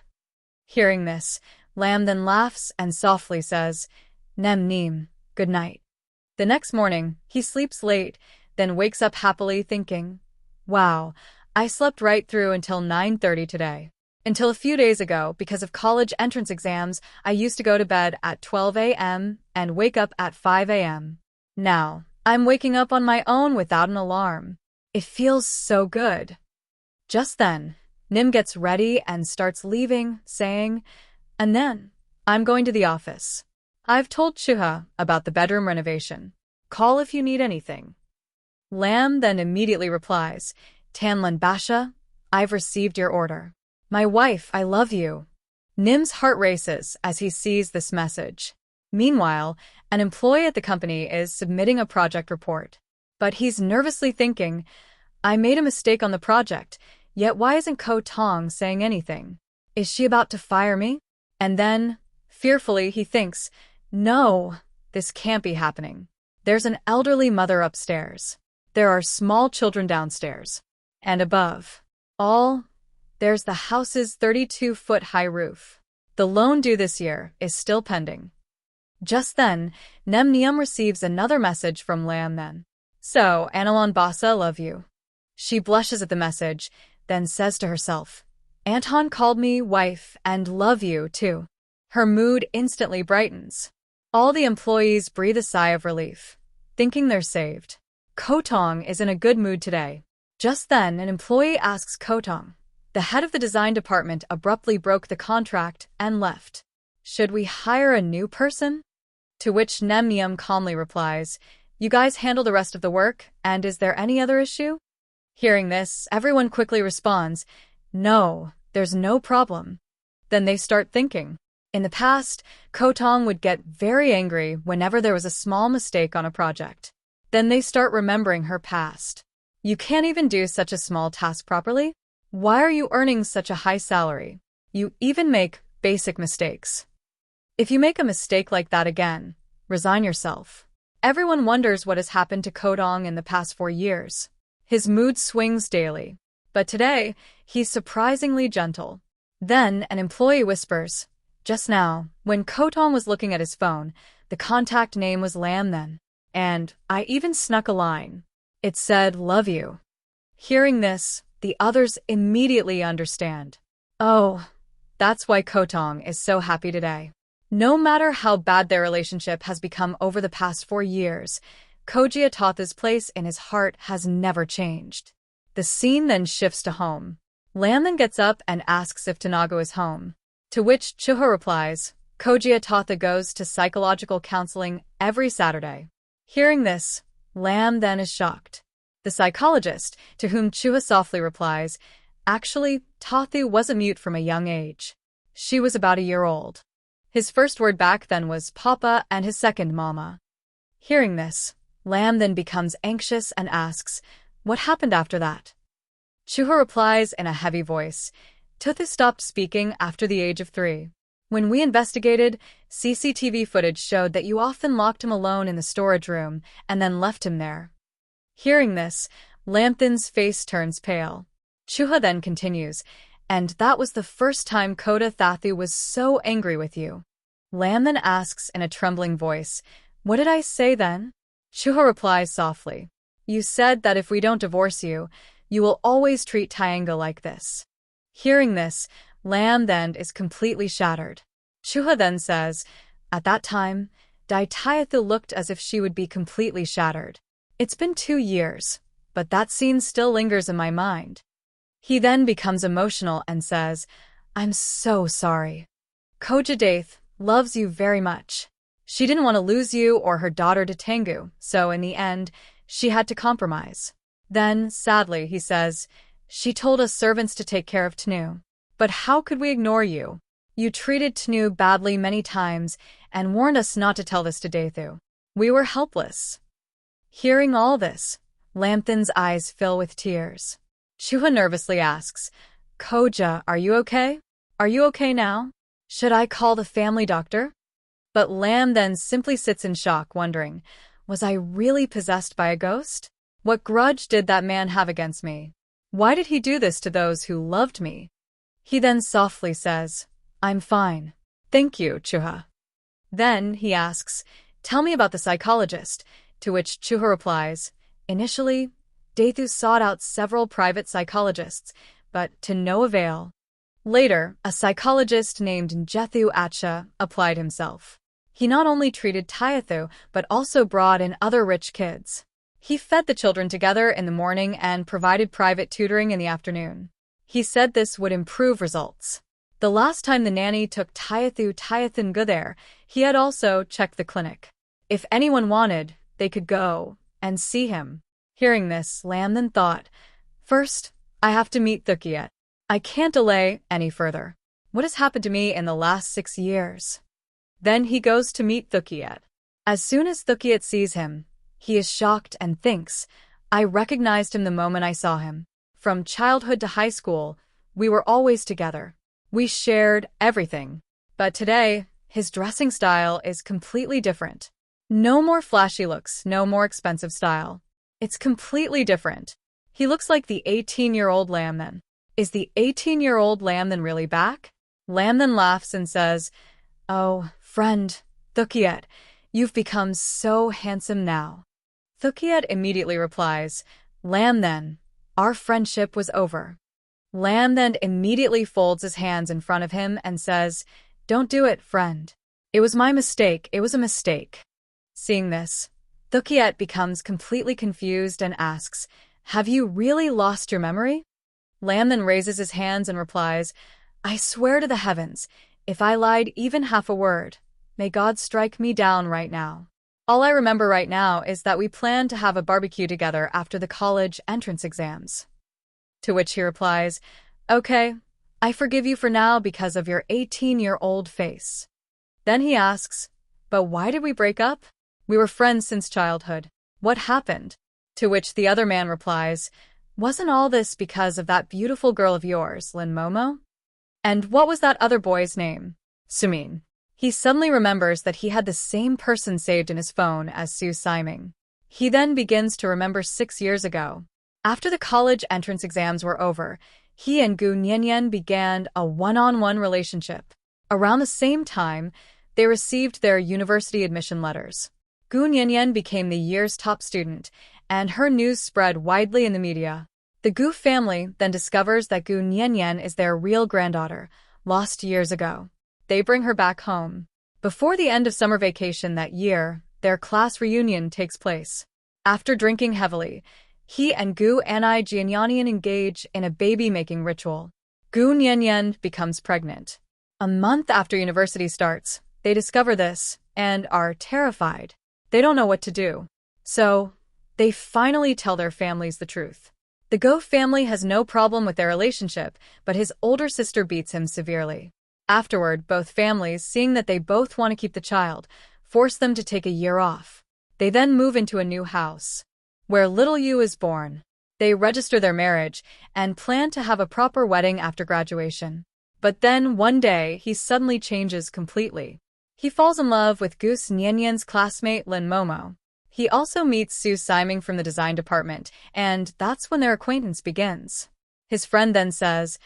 S1: Hearing this, Lam then laughs and softly says, Nim, good night. The next morning, he sleeps late, then wakes up happily thinking, wow, I slept right through until 9:30 today. Until a few days ago, because of college entrance exams, I used to go to bed at 12 a.m. and wake up at 5 a.m. Now, I'm waking up on my own without an alarm. It feels so good. Just then, Nim gets ready and starts leaving, saying, "And then, I'm going to the office. I've told Chuha about the bedroom renovation. Call if you need anything." Lam then immediately replies, "Tanlan Basha, I've received your order. My wife, I love you." Nim's heart races as he sees this message. Meanwhile, an employee at the company is submitting a project report. But he's nervously thinking, "I made a mistake on the project, yet why isn't Ko Tong saying anything? Is she about to fire me?" And then, fearfully, he thinks, "No, this can't be happening. There's an elderly mother upstairs. There are small children downstairs. And above all, there's the house's 32-foot-high roof. The loan due this year is still pending." Just then, Nem Nium receives another message from Lam then. "So, Analan Basa, love you." She blushes at the message, then says to herself, "Anton called me wife and love you, too." Her mood instantly brightens. All the employees breathe a sigh of relief, thinking they're saved. Kotong is in a good mood today. Just then, an employee asks Kotong. The head of the design department abruptly broke the contract and left. "Should we hire a new person?" To which Nem Nium calmly replies, "You guys handle the rest of the work, and is there any other issue?" Hearing this, everyone quickly responds, "No, there's no problem." Then they start thinking. In the past, Kotong would get very angry whenever there was a small mistake on a project. Then they start remembering her past. "You can't even do such a small task properly? Why are you earning such a high salary? You even make basic mistakes. If you make a mistake like that again, resign yourself." Everyone wonders what has happened to Kotong in the past 4 years. His mood swings daily, but today, he's surprisingly gentle. Then an employee whispers, "Just now, when Kotong was looking at his phone, the contact name was Lam then. And I even snuck a line. It said, 'Love you.'" Hearing this, the others immediately understand. Oh, that's why Kotong is so happy today. No matter how bad their relationship has become over the past 4 years, Kojia Tatha's place in his heart has never changed. The scene then shifts to home. Lam then gets up and asks if Tanago is home. To which Chuha replies, "Kojia Tatha goes to psychological counseling every Saturday." Hearing this, Lam then is shocked. The psychologist, to whom Chuha softly replies, "Actually, Tathu was a mute from a young age. She was about a year old." His first word back then was Papa and his second Mama. Hearing this, Lam then becomes anxious and asks, "What happened after that?" Chuha replies in a heavy voice, "Tathu stopped speaking after the age of 3. When we investigated, CCTV footage showed that you often locked him alone in the storage room and then left him there." Hearing this, Lamthan's face turns pale. Chuha then continues, "And that was the first time Kota Thathu was so angry with you." Lam then asks in a trembling voice, "What did I say then?" Chuha replies softly, "You said that if we don't divorce you, you will always treat Tyanga like this." Hearing this, Lam then is completely shattered. Chuha then says, "At that time, Dai Tyathu looked as if she would be completely shattered. It's been 2 years, but that scene still lingers in my mind." He then becomes emotional and says, "I'm so sorry. Koja Daith loves you very much. She didn't want to lose you or her daughter to Tengu, so in the end, she had to compromise." Then, sadly, he says, "She told us servants to take care of Tanu. But how could we ignore you? You treated Tanu badly many times and warned us not to tell this to Dathu. We were helpless." Hearing all this, Lamthan's eyes fill with tears. Chuha nervously asks, "Koja, are you okay? Are you okay now? Should I call the family doctor?" But Lam then simply sits in shock, wondering, was I really possessed by a ghost? What grudge did that man have against me? Why did he do this to those who loved me? He then softly says, "I'm fine. Thank you, Chuha." Then he asks, "Tell me about the psychologist," to which Chuha replies, "Initially, Dathu sought out several private psychologists, but to no avail. Later, a psychologist named Njethu Acha applied himself. He not only treated Tyathu, but also brought in other rich kids. He fed the children together in the morning and provided private tutoring in the afternoon. He said this would improve results. The last time the nanny took Tyathan go there, he had also checked the clinic. If anyone wanted, they could go and see him. Hearing this, Lam then thought, first, I have to meet Thukiet. I can't delay any further. What has happened to me in the last 6 years? Then he goes to meet Thukiet. As soon as Thukiet sees him, he is shocked and thinks, I recognized him the moment I saw him. From childhood to high school, we were always together. We shared everything. But today, his dressing style is completely different. No more flashy looks, no more expensive style. It's completely different. He looks like the 18-year-old Lam then. Is the 18-year-old Lam then really back? Lam then laughs and says, oh, friend, Thukiet, you've become so handsome now. Thukiet immediately replies, Lam then, our friendship was over. Lam then immediately folds his hands in front of him and says, don't do it, friend. It was my mistake, it was a mistake. Seeing this, Thukiet becomes completely confused and asks, have you really lost your memory? Lam then raises his hands and replies, I swear to the heavens, if I lied even half a word, may God strike me down right now. All I remember right now is that we planned to have a barbecue together after the college entrance exams. To which he replies, okay, I forgive you for now because of your 18-year-old face. Then he asks, but why did we break up? We were friends since childhood. What happened? To which the other man replies, wasn't all this because of that beautiful girl of yours, Lin Momo? And what was that other boy's name? Sumin. He suddenly remembers that he had the same person saved in his phone as Su Siming. He then begins to remember 6 years ago. After the college entrance exams were over, he and Gu Nianyan began a one-on-one relationship. Around the same time, they received their university admission letters. Gu Nianyan became the year's top student, and her news spread widely in the media. The Gu family then discovers that Gu Nianyan is their real granddaughter, lost years ago. They bring her back home. Before the end of summer vacation that year, their class reunion takes place. After drinking heavily, he and Gu Anai Jianyanian engage in a baby-making ritual. Gu Nianyan becomes pregnant. A month after university starts, they discover this and are terrified. They don't know what to do. So, they finally tell their families the truth. The Go family has no problem with their relationship, but his older sister beats him severely. Afterward, both families, seeing that they both want to keep the child, force them to take a year off. They then move into a new house, where little Yu is born. They register their marriage and plan to have a proper wedding after graduation. But then, one day, he suddenly changes completely. He falls in love with Gus Nianyan's classmate Lin Momo. He also meets Su Siming from the design department, and that's when their acquaintance begins. His friend then says,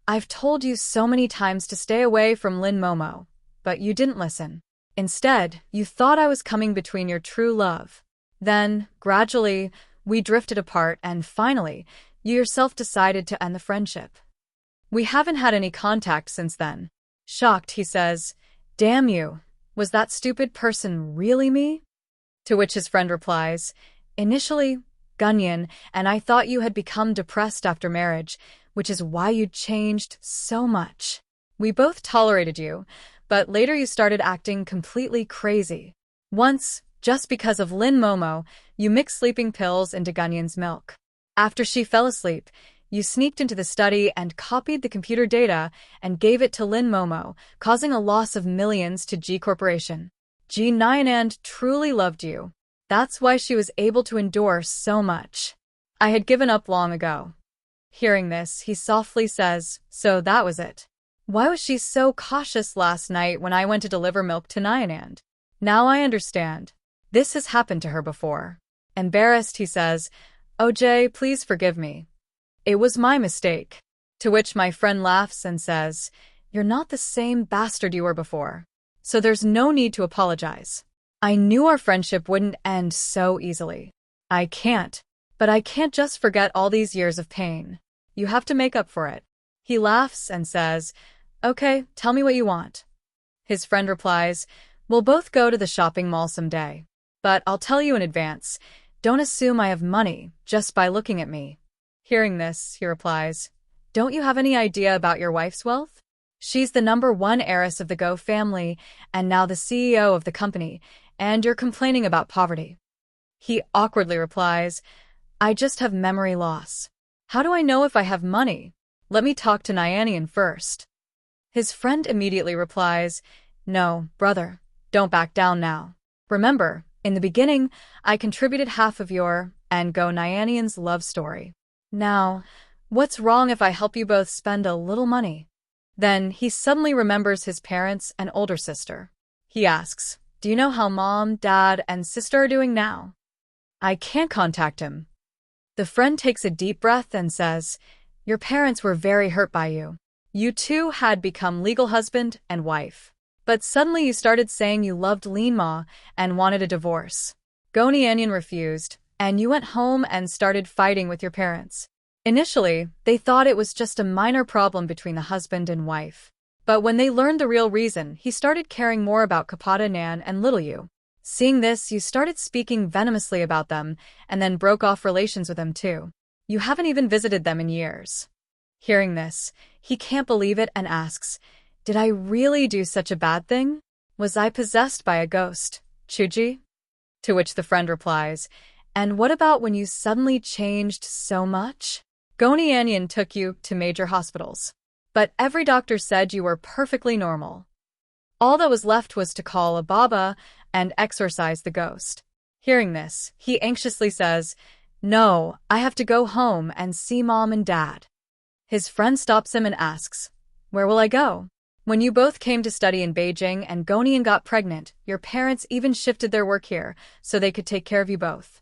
S1: I've told you so many times to stay away from Lin Momo, but you didn't listen. Instead, you thought I was coming between your true love. Then, gradually, we drifted apart and finally, you yourself decided to end the friendship. We haven't had any contact since then. Shocked, he says, damn you, was that stupid person really me? To which his friend replies, initially, Gunyan, and I thought you had become depressed after marriage, which is why you changed so much. We both tolerated you, but later you started acting completely crazy. Once, just because of Lin Momo, you mixed sleeping pills into Gunyan's milk. After she fell asleep, you sneaked into the study and copied the computer data and gave it to Lin Momo, causing a loss of millions to G Corporation. Ji Nyanand truly loved you. That's why she was able to endure so much. I had given up long ago. Hearing this, he softly says, so that was it. Why was she so cautious last night when I went to deliver milk to Nyanand? Now I understand. This has happened to her before. Embarrassed, he says, OJ, please forgive me. It was my mistake. To which my friend laughs and says, you're not the same bastard you were before. So there's no need to apologize. I knew our friendship wouldn't end so easily. I can't. But I can't just forget all these years of pain. You have to make up for it. He laughs and says, "Okay, tell me what you want." His friend replies, "We'll both go to the shopping mall someday. But I'll tell you in advance, don't assume I have money just by looking at me." Hearing this, he replies, "Don't you have any idea about your wife's wealth? She's the #1 heiress of the Go family and now the CEO of the company, and you're complaining about poverty." He awkwardly replies, "I just have memory loss. How do I know if I have money? Let me talk to Nyanyan first." His friend immediately replies, "No, brother, don't back down now. Remember, in the beginning, I contributed half of your and Go Nyanyan's love story. Now, what's wrong if I help you both spend a little money?" Then he suddenly remembers his parents and older sister. He asks, "Do you know how mom, dad, and sister are doing now?" "I can't contact him." The friend takes a deep breath and says, "Your parents were very hurt by you. You two had become legal husband and wife. But suddenly you started saying you loved Lean Ma and wanted a divorce. Go Nyanyan refused, and you went home and started fighting with your parents. Initially, they thought it was just a minor problem between the husband and wife. But when they learned the real reason, he started caring more about Kapata Nan and little you. Seeing this, you started speaking venomously about them and then broke off relations with them too. You haven't even visited them in years." Hearing this, he can't believe it and asks, "Did I really do such a bad thing? Was I possessed by a ghost, Chuji?" To which the friend replies, "And what about when you suddenly changed so much? Go Nyanyan took you to major hospitals, but every doctor said you were perfectly normal. All that was left was to call a Baba and exorcise the ghost." Hearing this, he anxiously says, "No, I have to go home and see mom and dad." His friend stops him and asks, "Where will I go? When you both came to study in Beijing and Gonian got pregnant, your parents even shifted their work here so they could take care of you both."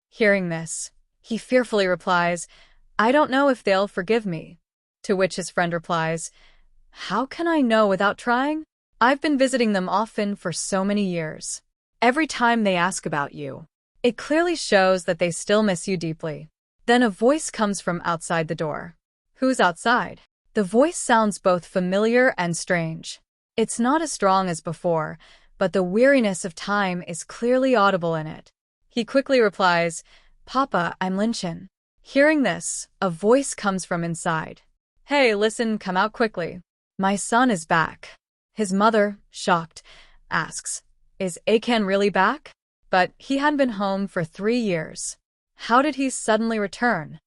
S1: Hearing this, he fearfully replies, "I don't know if they'll forgive me." To which his friend replies, "How can I know without trying? I've been visiting them often for so many years. Every time they ask about you, it clearly shows that they still miss you deeply." Then a voice comes from outside the door. "Who's outside?" The voice sounds both familiar and strange. It's not as strong as before, but the weariness of time is clearly audible in it. He quickly replies, "Papa, I'm Linchin." Hearing this, a voice comes from inside. "Hey, listen, come out quickly. My son is back." His mother, shocked, asks, "Is Akan really back?" But he hadn't been home for 3 years. How did he suddenly return?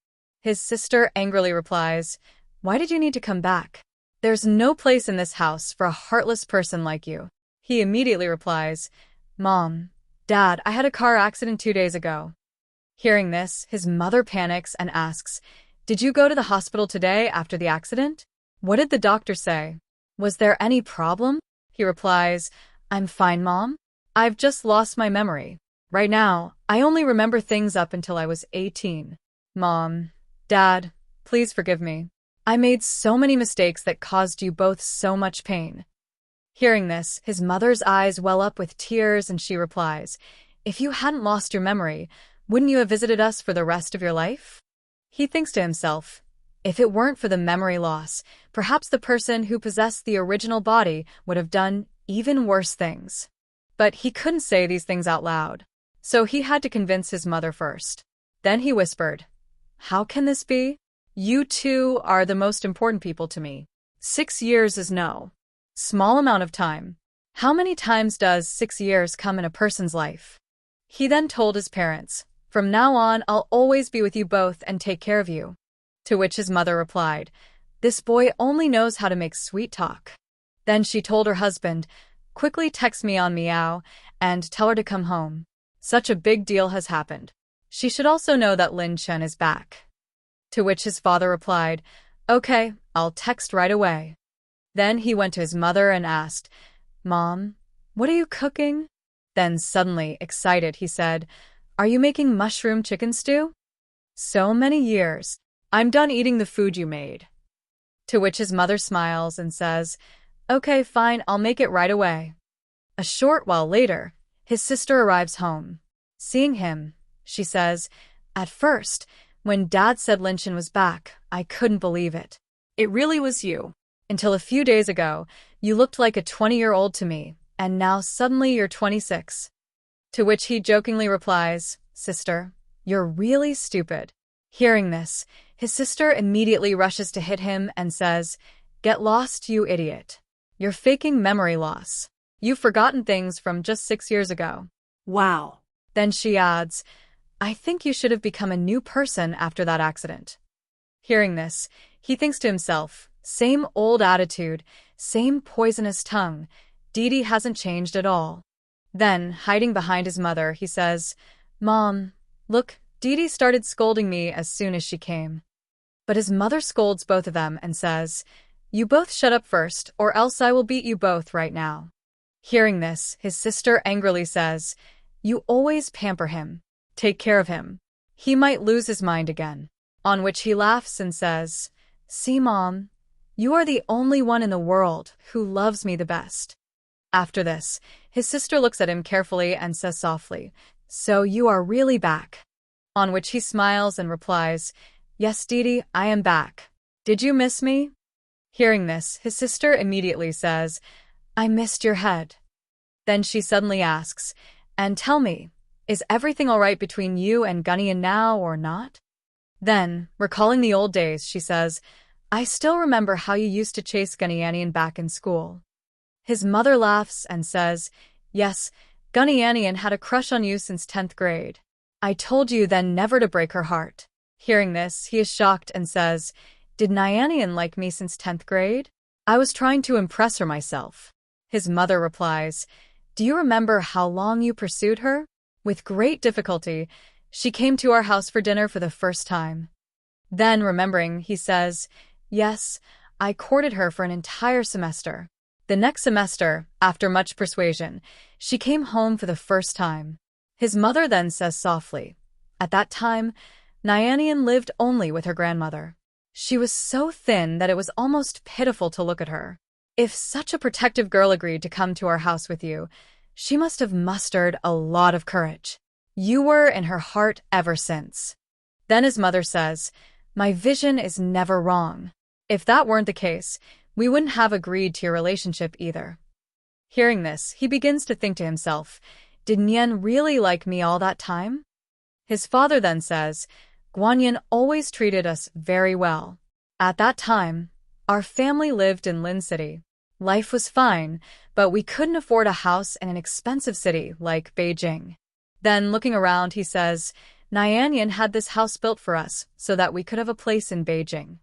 S1: His sister angrily replies, "Why did you need to come back? There's no place in this house for a heartless person like you." He immediately replies, "Mom, Dad, I had a car accident 2 days ago." Hearing this, his mother panics and asks, "Did you go to the hospital today after the accident? What did the doctor say? Was there any problem?" He replies, "I'm fine, Mom. I've just lost my memory. Right now, I only remember things up until I was 18. Mom, Dad, please forgive me. I made so many mistakes that caused you both so much pain." Hearing this, his mother's eyes well up with tears and she replies, "If you hadn't lost your memory, wouldn't you have visited us for the rest of your life?" He thinks to himself, if it weren't for the memory loss, perhaps the person who possessed the original body would have done even worse things. But he couldn't say these things out loud, so he had to convince his mother first. Then he whispered, "How can this be? You two are the most important people to me. 6 years is no small amount of time. How many times does 6 years come in a person's life?" He then told his parents, "From now on, I'll always be with you both and take care of you." To which his mother replied, "This boy only knows how to make sweet talk." Then she told her husband, "Quickly text me on Meow and tell her to come home. Such a big deal has happened. She should also know that Lin Chen is back." To which his father replied, "Okay, I'll text right away." Then he went to his mother and asked, "Mom, what are you cooking?" Then suddenly, excited, he said, "Are you making mushroom chicken stew? So many years. I'm done eating the food you made." To which his mother smiles and says, "Okay, fine, I'll make it right away." A short while later, his sister arrives home. Seeing him, she says, "At first, when Dad said Linchin was back, I couldn't believe it.
S2: It really was you.
S1: Until a few days ago, you looked like a 20-year-old to me, and now suddenly you're 26. To which he jokingly replies, "Sister, you're really stupid." Hearing this, his sister immediately rushes to hit him and says, "Get lost, you idiot. You're faking memory loss. You've forgotten things from just 6 years ago."
S2: Wow.
S1: Then she adds, "I think you should have become a new person after that accident." Hearing this, he thinks to himself, same old attitude, same poisonous tongue. Didi hasn't changed at all. Then, hiding behind his mother, he says, "Mom, look, Didi started scolding me as soon as she came." But his mother scolds both of them and says, "You both shut up first, or else I will beat you both right now." Hearing this, his sister angrily says, "You always pamper him. Take care of him. He might lose his mind again." On which he laughs and says, "See, Mom, you are the only one in the world who loves me the best." After this, his sister looks at him carefully and says softly, "So you are really back?" On which he smiles and replies, "Yes, Didi, I am back. Did you miss me?" Hearing this, his sister immediately says, "I missed your head." Then she suddenly asks, "And tell me, is everything all right between you and Gunyan now or not?" Then, recalling the old days, she says, "I still remember how you used to chase Gunyanian back in school." His mother laughs and says, "Yes, Gunyanian had a crush on you since 10th grade. I told you then never to break her heart." Hearing this, he is shocked and says, "Did Nyanian like me since 10th grade? I was trying to impress her myself." His mother replies, "Do you remember how long you pursued her? With great difficulty, she came to our house for dinner for the first time." Then, remembering, he says, "Yes, I courted her for an entire semester. The next semester, after much persuasion, she came home for the first time." His mother then says softly, "At that time, Nyanian lived only with her grandmother. She was so thin that it was almost pitiful to look at her. If such a protective girl agreed to come to our house with you, she must have mustered a lot of courage. You were in her heart ever since." Then his mother says, "My vision is never wrong. If that weren't the case, we wouldn't have agreed to your relationship either." Hearing this, he begins to think to himself, "Did Nyen really like me all that time?" His father then says, "Guanyin always treated us very well. At that time, our family lived in Lin City. Life was fine, but we couldn't afford a house in an expensive city like Beijing." Then, looking around, he says, "Nyanyan had this house built for us so that we could have a place in Beijing."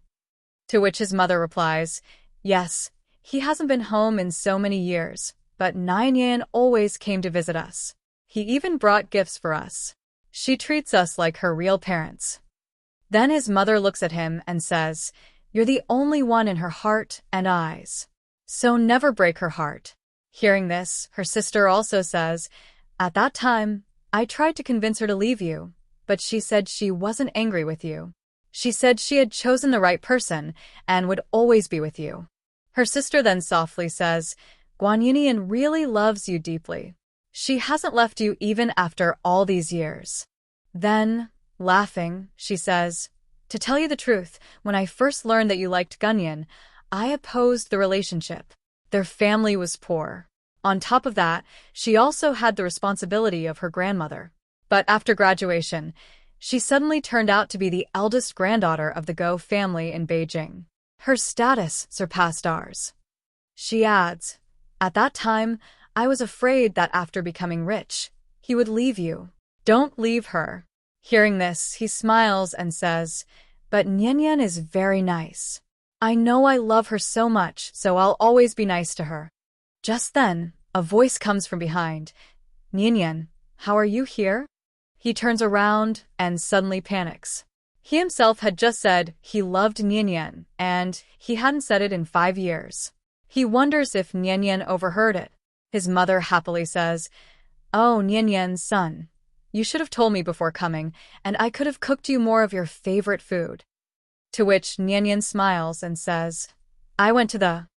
S1: To which his mother replies, "Yes, he hasn't been home in so many years, but Nyanyan always came to visit us. He even brought gifts for us. She treats us like her real parents." Then his mother looks at him and says, "You're the only one in her heart and eyes. So never break her heart." Hearing this, her sister also says, "At that time, I tried to convince her to leave you, but she said she wasn't angry with you. She said she had chosen the right person and would always be with you." Her sister then softly says, "Guanyinian really loves you deeply. She hasn't left you even after all these years." Then, laughing, she says, "To tell you the truth, when I first learned that you liked Gunyan, I opposed the relationship. Their family was poor. On top of that, she also had the responsibility of her grandmother. But after graduation, she suddenly turned out to be the eldest granddaughter of the Go family in Beijing. Her status surpassed ours." She adds, "At that time, I was afraid that after becoming rich, he would leave you. Don't leave her." Hearing this, he smiles and says, "But Nyenyen is very nice. I know I love her so much, so I'll always be nice to her." Just then, a voice comes from behind. "Nyenyen, how are you here?" He turns around and suddenly panics. He himself had just said he loved Nyenyen, and he hadn't said it in 5 years. He wonders if Nyenyen overheard it. His mother happily says, "Oh, Nyenyen's son, you should have told me before coming, and I could have cooked you more of your favorite food." To which Nyenyen smiles and says, "I went to the